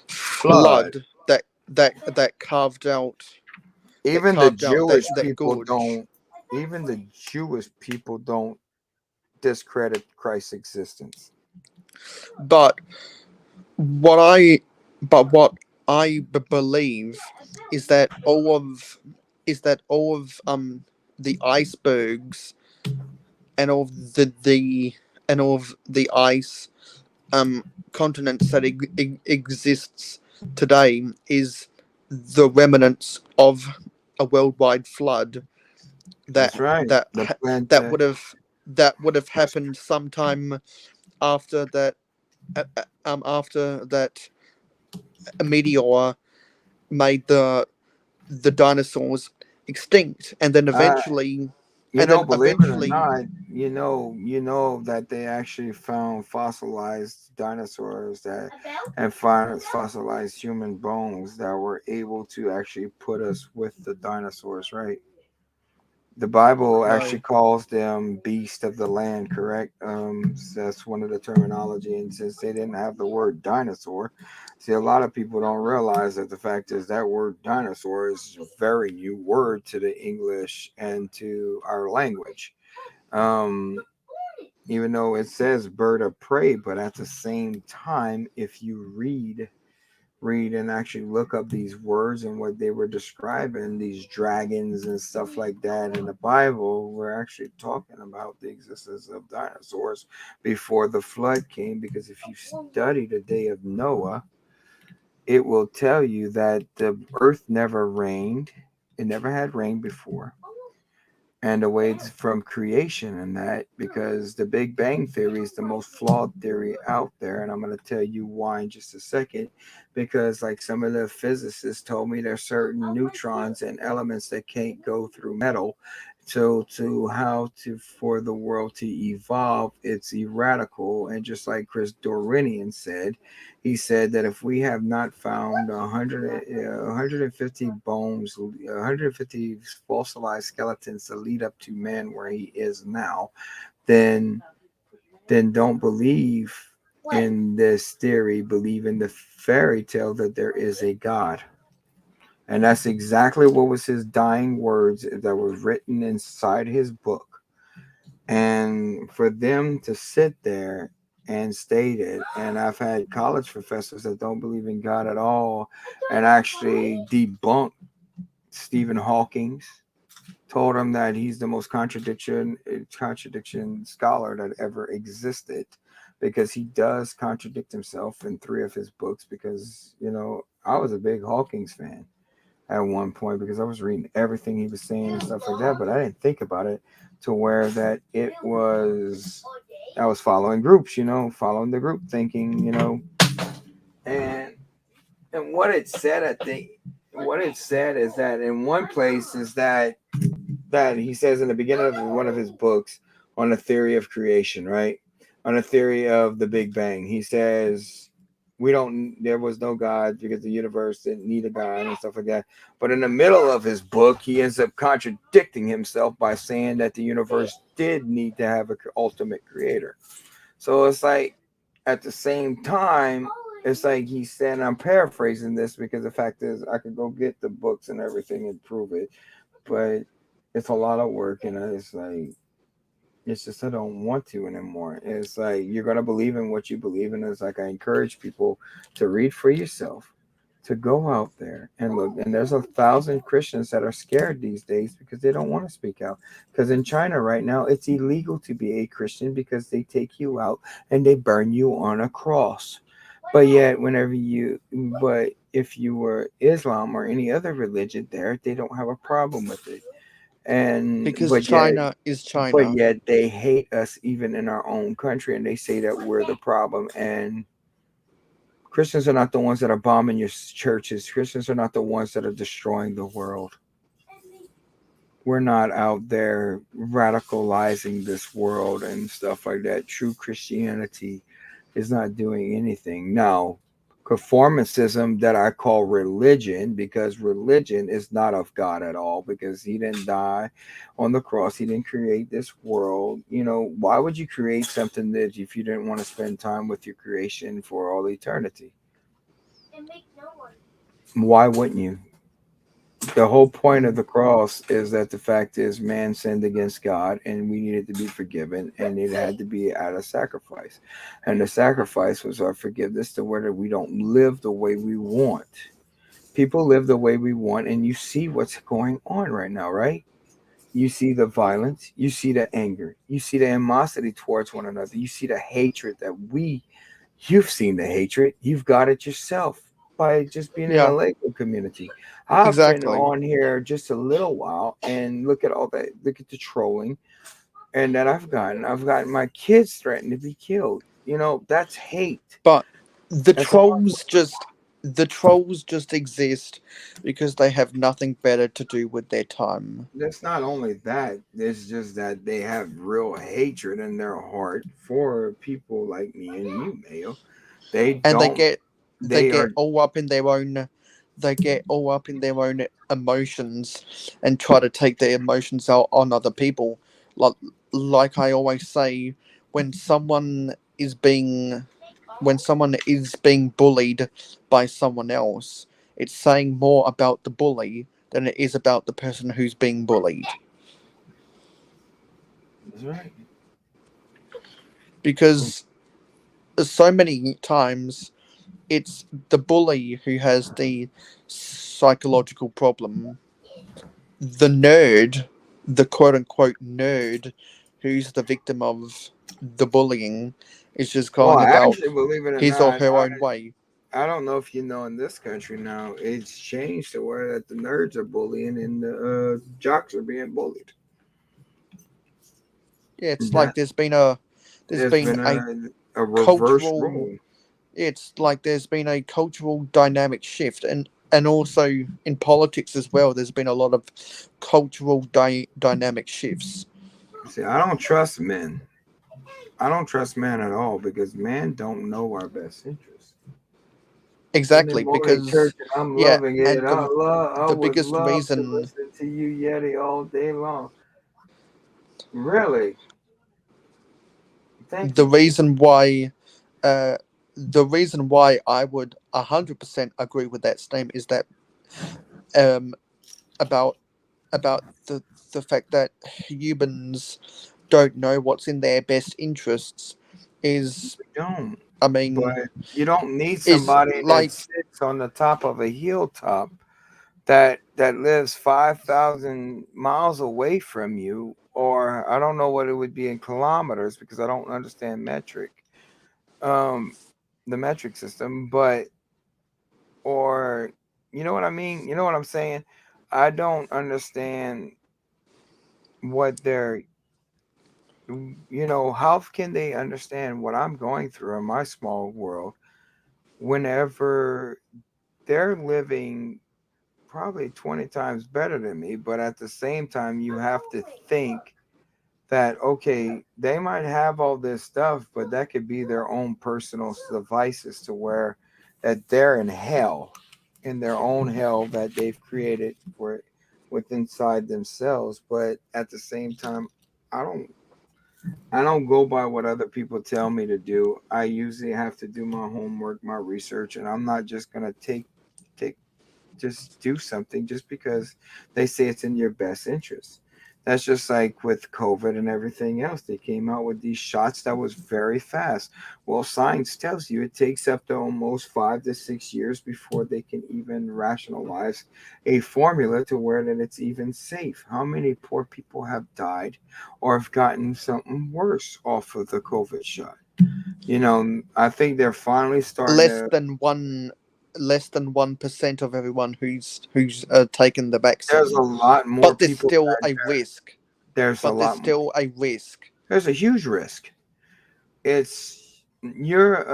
Flood. flood that Even the that Jewish that people gorge. don't even the Jewish people don't discredit Christ's existence. But what I what I believe is that all of the icebergs and all of the and all of the ice um continents that exists today is the remnants of a worldwide flood That's right. that The plant. that would have happened sometime after that after that a meteor made the dinosaurs extinct, and then Uh, eventually and then Believe it or eventually not, that they actually found fossilized dinosaurs that and find fossilized human bones that were able to actually put us with the dinosaurs, right? The Bible no. actually calls them beast of the land, correct? So that's one of the terminology. And since they didn't have the word dinosaur, see, a lot of people don't realize that the fact is that word dinosaur is a very new word to the English and to our language. Um, Even though it says bird of prey, but at the same time, if you read and actually look up these words and what they were describing, these dragons and stuff like that in the Bible, we're actually talking about the existence of dinosaurs before the flood came. Because if you study the day of Noah, it will tell you that the earth never rained, it never had rain before. And away from creation and that, because the Big Bang Theory is the most flawed theory out there, and I'm going to tell you why in just a second. Because like some of the physicists told me, there's certain neutrons and elements that can't go through metal. So to how to for the world to evolve, it's erratical. And just like Chris Dorinian said, he said that if we have not found 150 bones, 150 fossilized skeletons to lead up to man where he is now, then don't believe in this theory. Believe in the fairy tale that there is a God. And that's exactly what was his dying words that was written inside his book. And for them to sit there and state it, and I've had college professors that don't believe in God at all and actually debunk Stephen Hawking's, told him that he's the most contradiction scholar that ever existed, because he does contradict himself in three of his books. Because I was a big Hawking's fan at one point because I was reading everything he was saying and stuff like that, but I didn't think about it to where that it was I was following groups, following the group thinking, and what it said, I think what it said is that in one place is that he says in the beginning of one of his books on the theory of creation, right? On the theory of the Big Bang. He says there was no God because the universe didn't need a God and stuff like that. But in the middle of his book, he ends up contradicting himself by saying that the universe did need to have an ultimate creator. So it's like at the same time, it's like he said, and I'm paraphrasing this because the fact is I could go get the books and everything and prove it, but it's a lot of work, and it's just I don't want to anymore. It's like you're gonna believe in what you believe in. It's like I encourage people to read for yourself, to go out there and look. And there's 1,000 Christians that are scared these days because they don't want to speak out. Because in China right now, it's illegal to be a Christian because they take you out and they burn you on a cross. But yet, but if you were Islam or any other religion there, they don't have a problem with it. And Because China is but China. yet they hate us even in our own country, and they say that we're the problem. And Christians are not the ones that are bombing your churches. Christians are not the ones that are destroying the world. We're not out there radicalizing this world and stuff like that. True Christianity is not doing anything. Now, conformism that I call religion, because religion is not of God at all, because he didn't die on the cross, he didn't create this world. Why would you create something that if you didn't want to spend time with your creation for all eternity? Why wouldn't you? The whole point of Mm. the cross is that the fact is man sinned against God and we needed to be forgiven, and it had to be at a sacrifice. And the sacrifice was our forgiveness to where we don't live the way we want. People live the way we want, and you see what's going on right now, right? You see the violence, you see the anger, you see the animosity towards one another, you see the hatred that you've seen the hatred, you've got it yourself by just being in a Yeah, Lego community. I've been exactly. on here just a little while and look at all that, look at the trolling and that I've gotten. I've gotten my kids threatened to be killed. That's hate. But the That's all. trolls just the trolls just exist because they have nothing better to do with their time. That's not only that, it's just that they have real hatred in their heart for people like me and you, Mayo. They And don't, they they get are, all up in their own they get all up in their own emotions and try to take their emotions out on other people. Like like I always say, when someone is being when someone is being bullied by someone else, it's saying more about the bully than it is about the person who's being bullied. that's right. Because so many times it's the bully who has the psychological problem. The nerd, the quote unquote nerd, who's the victim of the bullying, is just Well, going about actually, believe it or his or not, her own way. I don't know if you know in this country now, it's changed to where that the nerds are bullying and the jocks are being bullied. Yeah, it's That like there's has been been a a reverse cultural role. it's like there's been a cultural dynamic shift, and also in politics as well there's been a lot of cultural dynamic shifts. See, I don't trust men. I don't trust men at all because men don't know our best interest. Sunday Exactly, morning church, because and I'm yeah, loving it. and I the would biggest love to reason listen to you, Yeti, all day long. Really? Thank the you. reason why uh the reason why I would 100% agree with that statement is that um about the fact that humans don't know what's in their best interests is, We don't. I But mean, you don't need is somebody that like sits on the top of a hilltop that lives 5,000 miles away from you, or I don't know what it would be in kilometers because I don't understand um, the metric system, but or you know what I mean? You know what I'm saying? I don't understand what they're, how can they understand what I'm going through in my small world whenever they're living probably 20 times better than me, but at the same time, you have to think that, okay, they might have all this stuff, but that could be their own personal devices to where that they're in hell, in their own hell that they've created for with inside themselves. But at the same time, I don't I don't go by what other people tell me to do. I usually have to do my homework, my research, and I'm not just gonna take just do something just because they say it's in your best interest. That's just like with COVID and everything else. They came out with these shots that was very fast. Well, science tells you it takes up to almost 5 to 6 years before they can even rationalize a formula to where that it's even safe. How many poor people have died or have gotten something worse off of the COVID shot? I think they're finally starting Less to. than one, less than 1% of everyone who's taken the There's vaccine. a lot more But there's people still that a risk. there's a But there's lot more. still a risk. There's a huge risk. It's you're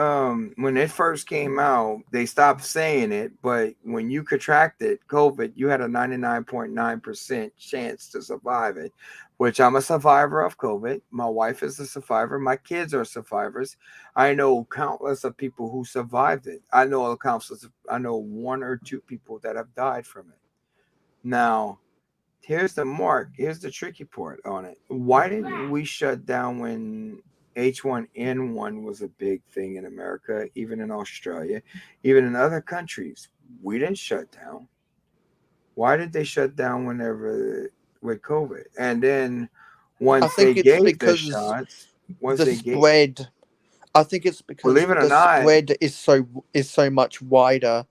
when it first came out, they stopped saying it, but when you contracted COVID, you had a 99.9% chance to survive it, which I'm a survivor of COVID. My wife is a survivor, my kids are survivors. I know countless of people who survived it. I know one or two people that have died from it. Now, here's the tricky part on it. Why didn't we shut down when H1N1 was a big thing in America, even in Australia, even in other countries? We didn't shut down. Why did they shut down whenever with COVID? And then I once they think it's gave the because shots, once the they gave, spread. I think it's because believe it or the not, spread is so much wider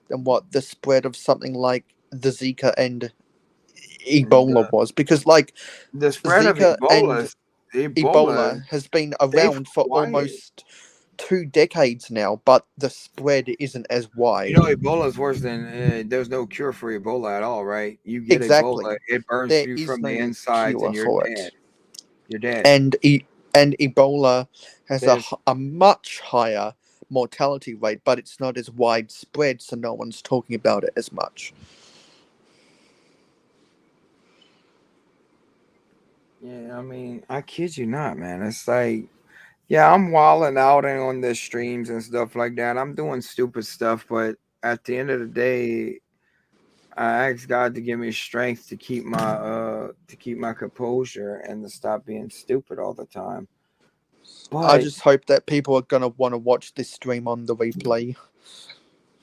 than what the spread of something like the Zika and Ebola the was. Because like the spread of Zika and Ebola, Ebola has been they've around for quiet. almost 2 decades now, but the spread isn't as wide. Ebola is worse than there's no cure for Ebola at all, right? You get Ebola, Exactly. it burns There you is from the no insides, and cure you're for dead. it. You're dead. And Ebola has There's, a much higher mortality rate, but it's not as widespread, so no one's talking about it as much. yeah, I mean, I kid you not, man. It's like, yeah, I'm wilding out and on the streams and stuff like that. I'm doing stupid stuff, but at the end of the day, I ask God to give me strength to keep my composure and to stop being stupid all the time. I But just hope that people are gonna want to watch this stream on the replay.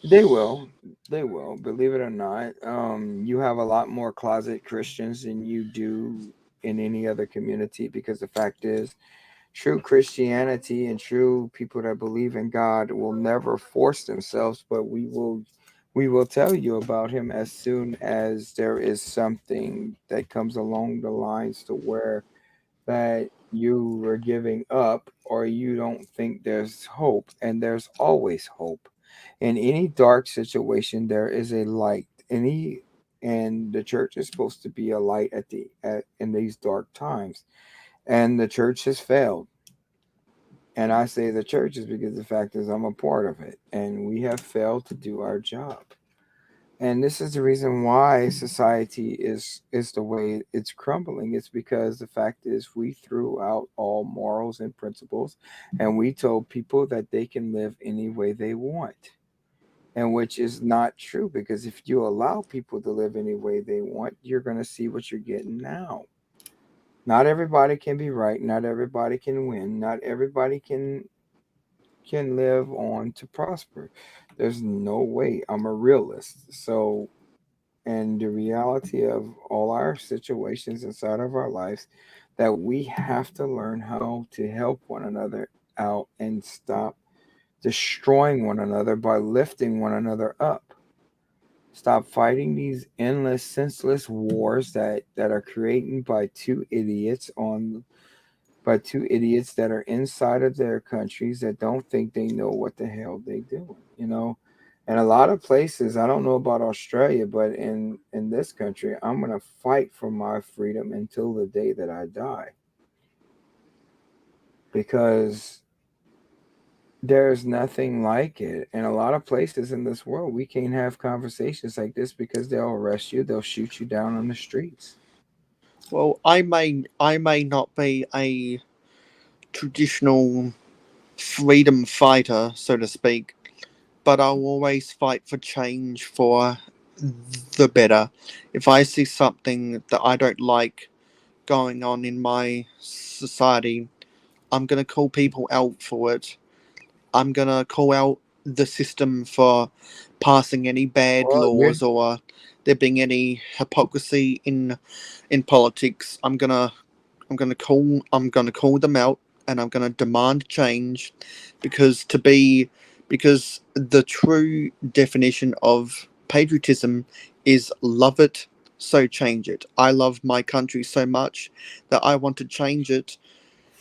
they will. They will. Believe it or not. You have a lot more closet Christians than you do in any other community because the fact is, true Christianity and true people that believe in God will never force themselves, but we will tell you about him as soon as there is something that comes along the lines to where that you are giving up or you don't think there's hope, and there's always hope. In any dark situation, there is a light. And the church is supposed to be a light in these dark times. And the church has failed. And I say the church is because the fact is I'm a part of it, and we have failed to do our job. And this is the reason why society is the way it's crumbling. It's because the fact is we threw out all morals and principles, and we told people that they can live any way they want. And which is not true, because if you allow people to live any way they want, you're going to see what you're getting now. Not everybody can be right, not everybody can win, not everybody can live on to prosper. There's no way. I'm a realist. So, and the reality of all our situations inside of our lives, that we have to learn how to help one another out and stop destroying one another by lifting one another up. Stop fighting these endless, senseless wars that are created by two idiots that are inside of their countries that don't think they know what the hell they doing. And a lot of places, I don't know about Australia, but in this country, I'm going to fight for my freedom until the day that I die, because there's nothing like it. In a lot of places in this world, we can't have conversations like this because they'll arrest you, they'll shoot you down on the streets. Well, I may not be a traditional freedom fighter, so to speak, but I'll always fight for change for the better. If I see something that I don't like going on in my society, I'm going to call people out for it. I'm going to call out the system for passing any bad Well, you're laws or there being any hypocrisy in politics. I'm gonna call them out, and I'm gonna demand change, because the true definition of patriotism is love it, so change it. I love my country so much that I want to change it,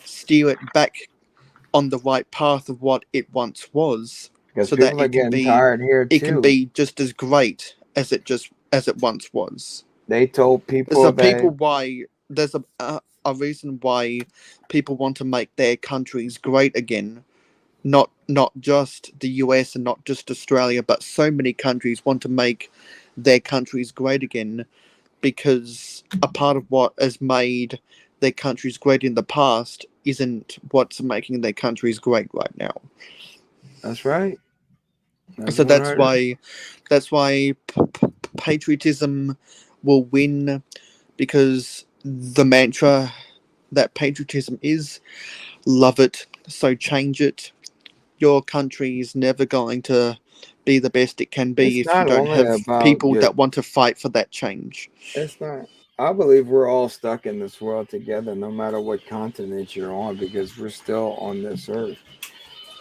steer it back on the right path of what it once was, because so that people are getting tired here it can too. be just as great as it once was. They told There's people a that people why there's a reason why people want to make their countries great again. Not just the US and not just Australia, but so many countries want to make their countries great again, because a part of what has made their countries great in the past isn't what's making their countries great right now. that's right. That's So one hundred. that's why patriotism will win, because the mantra that patriotism is love it, so change it. Your country is never going to be the best it can be It's if you not don't only have about people your. that want to fight for that change. It's not. I believe we're all stuck in this world together, no matter what continent you're on, because we're still on this earth.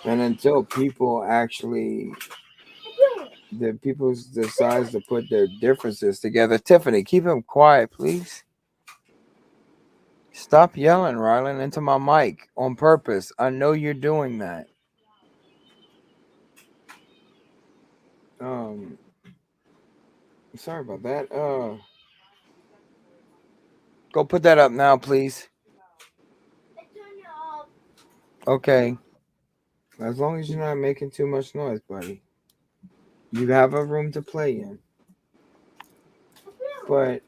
And until people actually, the people decides to put their differences together. Tiffany, keep him quiet, please. Stop yelling, Rylan, into my mic on purpose. I know you're doing that. Um, sorry about that. Go put that up now, please. Okay. As long as you're not making too much noise, buddy. You have a room to play in. But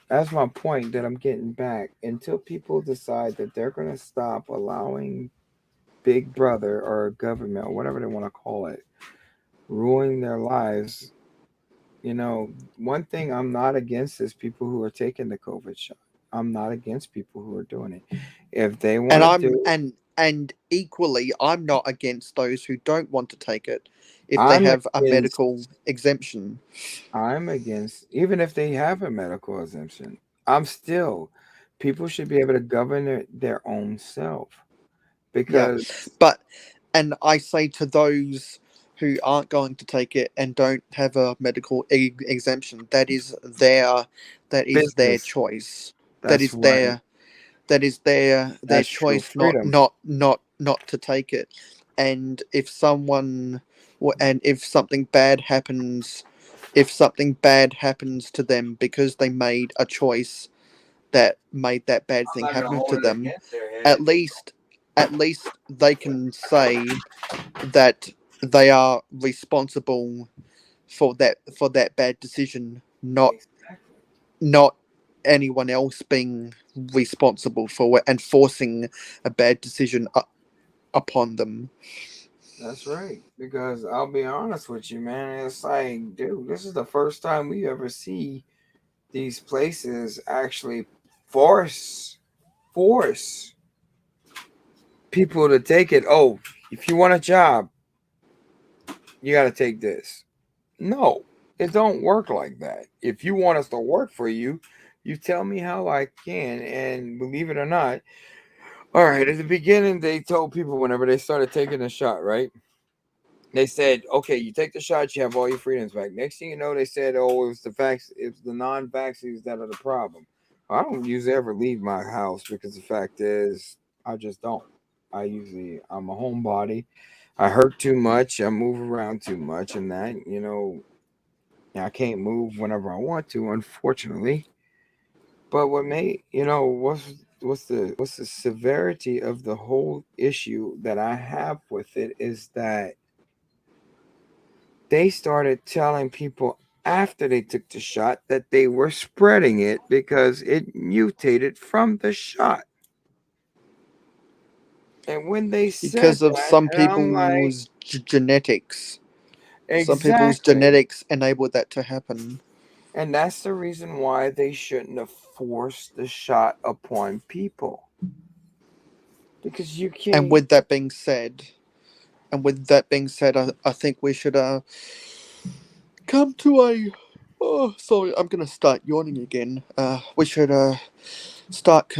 that's my point that I'm getting back. Until people decide that they're gonna stop allowing Big Brother or government or whatever they want to call it ruining their lives, you know, one thing I'm not against is people who are taking the COVID shot. I'm not against people who are doing it. If they want And to I'm do, and equally, I'm not against those who don't want to take it if they I'm have a against. medical exemption. I'm against. Even if they have a medical exemption, I'm still. People should be able to govern their own self Yeah, because but and I say to those who aren't going to take it and don't have a medical exemption, that is their business. choice. That That's is what. their That's true choice, not freedom. not to take it. And if something bad happens, if something bad happens to them because they made a choice that made that bad I'm thing not gonna happen to hold it them, against their at head. least they can say that they are responsible for that bad decision, Exactly. not anyone else being responsible for it and forcing a bad decision upon them. That's right. Because I'll be honest with you, man. It's like, dude, this is the first time we ever see these places actually force force people to take it. Oh, if you want a job, you got to take this. No, it don't work like that. If you want us to work for you, you tell me how I can. And believe it or not, all right, at the beginning, they told people whenever they started taking the shot, right? They said, okay, you take the shot, you have all your freedoms back. Next thing you know, they said, oh, it's the non-vaxxers that are the problem. I don't usually ever leave my house because the fact is, I just don't. I'm a homebody. I hurt too much. I move around too much, and that, I can't move whenever I want to, unfortunately. But what's the severity of the whole issue that I have with it is that they started telling people after they took the shot that they were spreading it because it mutated from the shot. And when they said Because of that, some and I'm like, people's genetics. Some people's exactly. genetics enable that to happen. And that's the reason why they shouldn't have forced the shot upon people. Because you And can't. with that being said, And with that being said, I think we should come to a. Oh, sorry, I'm gonna start yawning again. We should start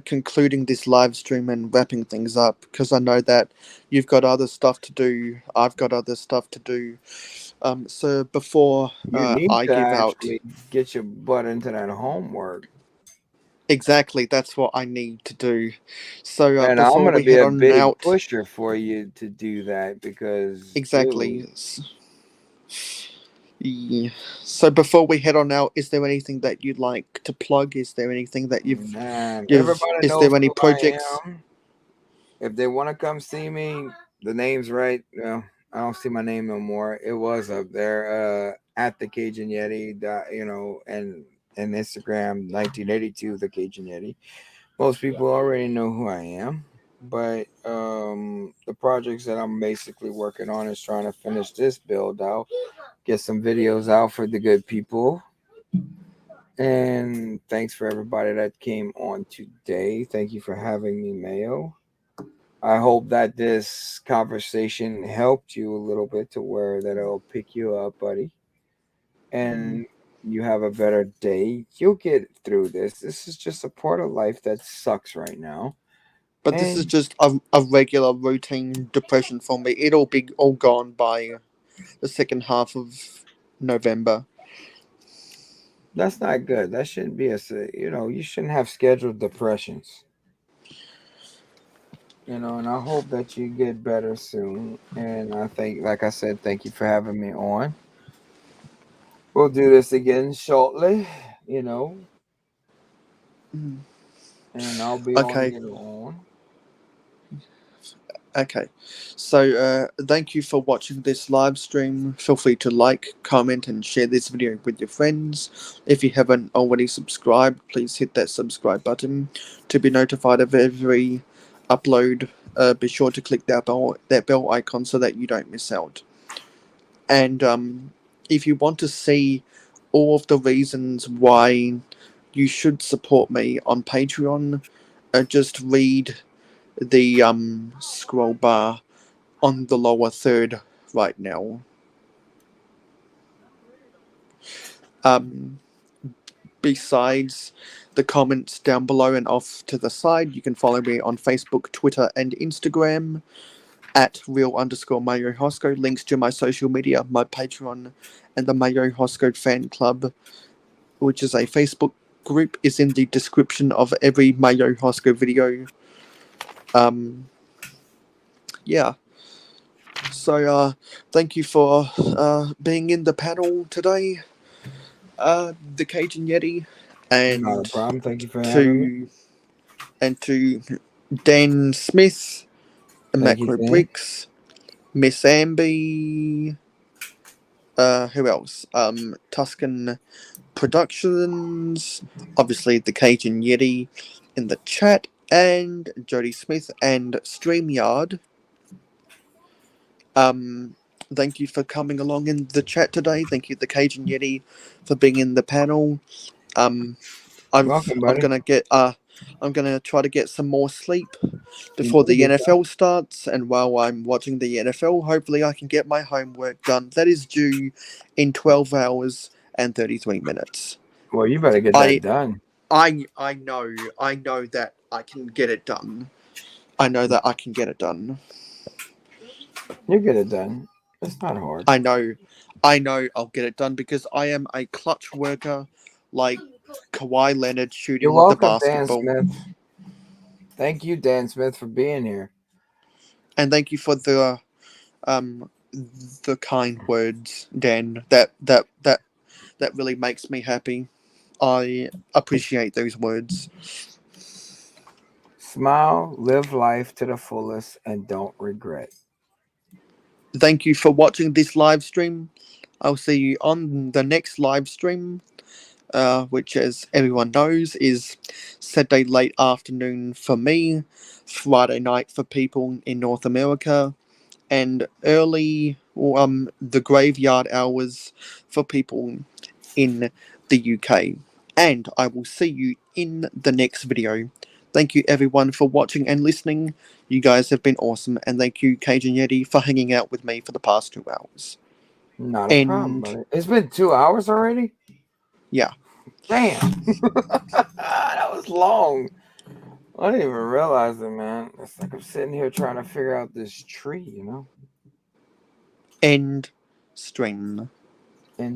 concluding this live stream and wrapping things up because I know that you've got other stuff to do. I've got other stuff to do. So before You need I to give out, actually get your butt into that homework. exactly, that's what I need to do. So And I'm before gonna we be head a on big out, pusher for you to do that because, exactly. dude, Yeah. So before we head on out, is there anything that you'd like to plug? Is there anything that man, you've everybody is knows there any who I projects? am. If they want to come see me, the name's right. I don't see my name no more. It was up there at the Cajun Yeti, and Instagram 1982 the Cajun Yeti. Most people already know who I am, but the projects that I'm basically working on is trying to finish this build out, get some videos out for the good people. And thanks for everybody that came on today. Thank you for having me, Mayo. I hope that this conversation helped you a little bit to where that it'll pick you up, buddy. And you have a better day. You'll get through this. This is just a part of life that sucks right now. But this is And just a regular routine depression for me. It'll be all gone by the second half of November. that's not good. That shouldn't be you shouldn't have scheduled depressions. And I hope that you get better soon. And I think, like I said, thank you for having me on. We'll do this again shortly, you know, Mm. and I'll be on Okay, later on. okay. So thank you for watching this live stream. Feel free to like, comment, and share this video with your friends. If you haven't already subscribed, please hit that subscribe button to be notified of every upload. Be sure to click that bell icon so that you don't miss out. And if you want to see all of the reasons why you should support me on Patreon, just read the scroll bar on the lower third right now. Um, Besides the comments down below and off to the side, you can follow me on Facebook, Twitter, and Instagram at real_mayohosko. Links to my social media, my Patreon, and the Mayo Hosko fan club, which is a Facebook group, is in the description of every Mayo Hosko video. Um, yeah. So, thank you for being in the panel today, the Cajun Yeti, Not a and problem. Thank you for having me. to to Dan Smith, Thank you, Macro Dan. Bricks, Miss Amby, who else? Tuscan Productions, obviously the Cajun Yeti in the chat, and Jody Smith and StreamYard. Um, Thank you for coming along in the chat today. Thank you, the Cajun Yeti, for being in the panel. Um, Welcome, I'm buddy. gonna I'm gonna try to get some more sleep You before need to the get some. NFL starts, and while I'm watching the NFL, hopefully I can get my homework done. That is due in 12 hours and 33 minutes. Well, you better get that I done. I know that I can get it done. I know that I can get it done. You get it done. It's not hard. I know I know I'll get it done because I am a clutch worker like Kawhi Leonard You're shooting the welcome, Dan basketball. Smith. Thank you, Dan Smith, for being here. And thank you for um the kind words, Dan. That really makes me happy. I appreciate those words. Smile, live life to the fullest, and don't regret. Thank you for watching this live stream. I'll see you on the next live stream, which, as everyone knows, is Saturday late afternoon for me, Friday night for people in North America, and early the graveyard hours for people in the UK. And I will see you in the next video. Thank you everyone for watching and listening. You guys have been awesome, and thank you, Cajun Yeti, for hanging out with me for the past 2 hours. Not a problem, And buddy. It's been 2 hours already? yeah. Damn. That was long. I didn't even realize it, man. It's like I'm sitting here trying to figure out this tree, you know? End stream.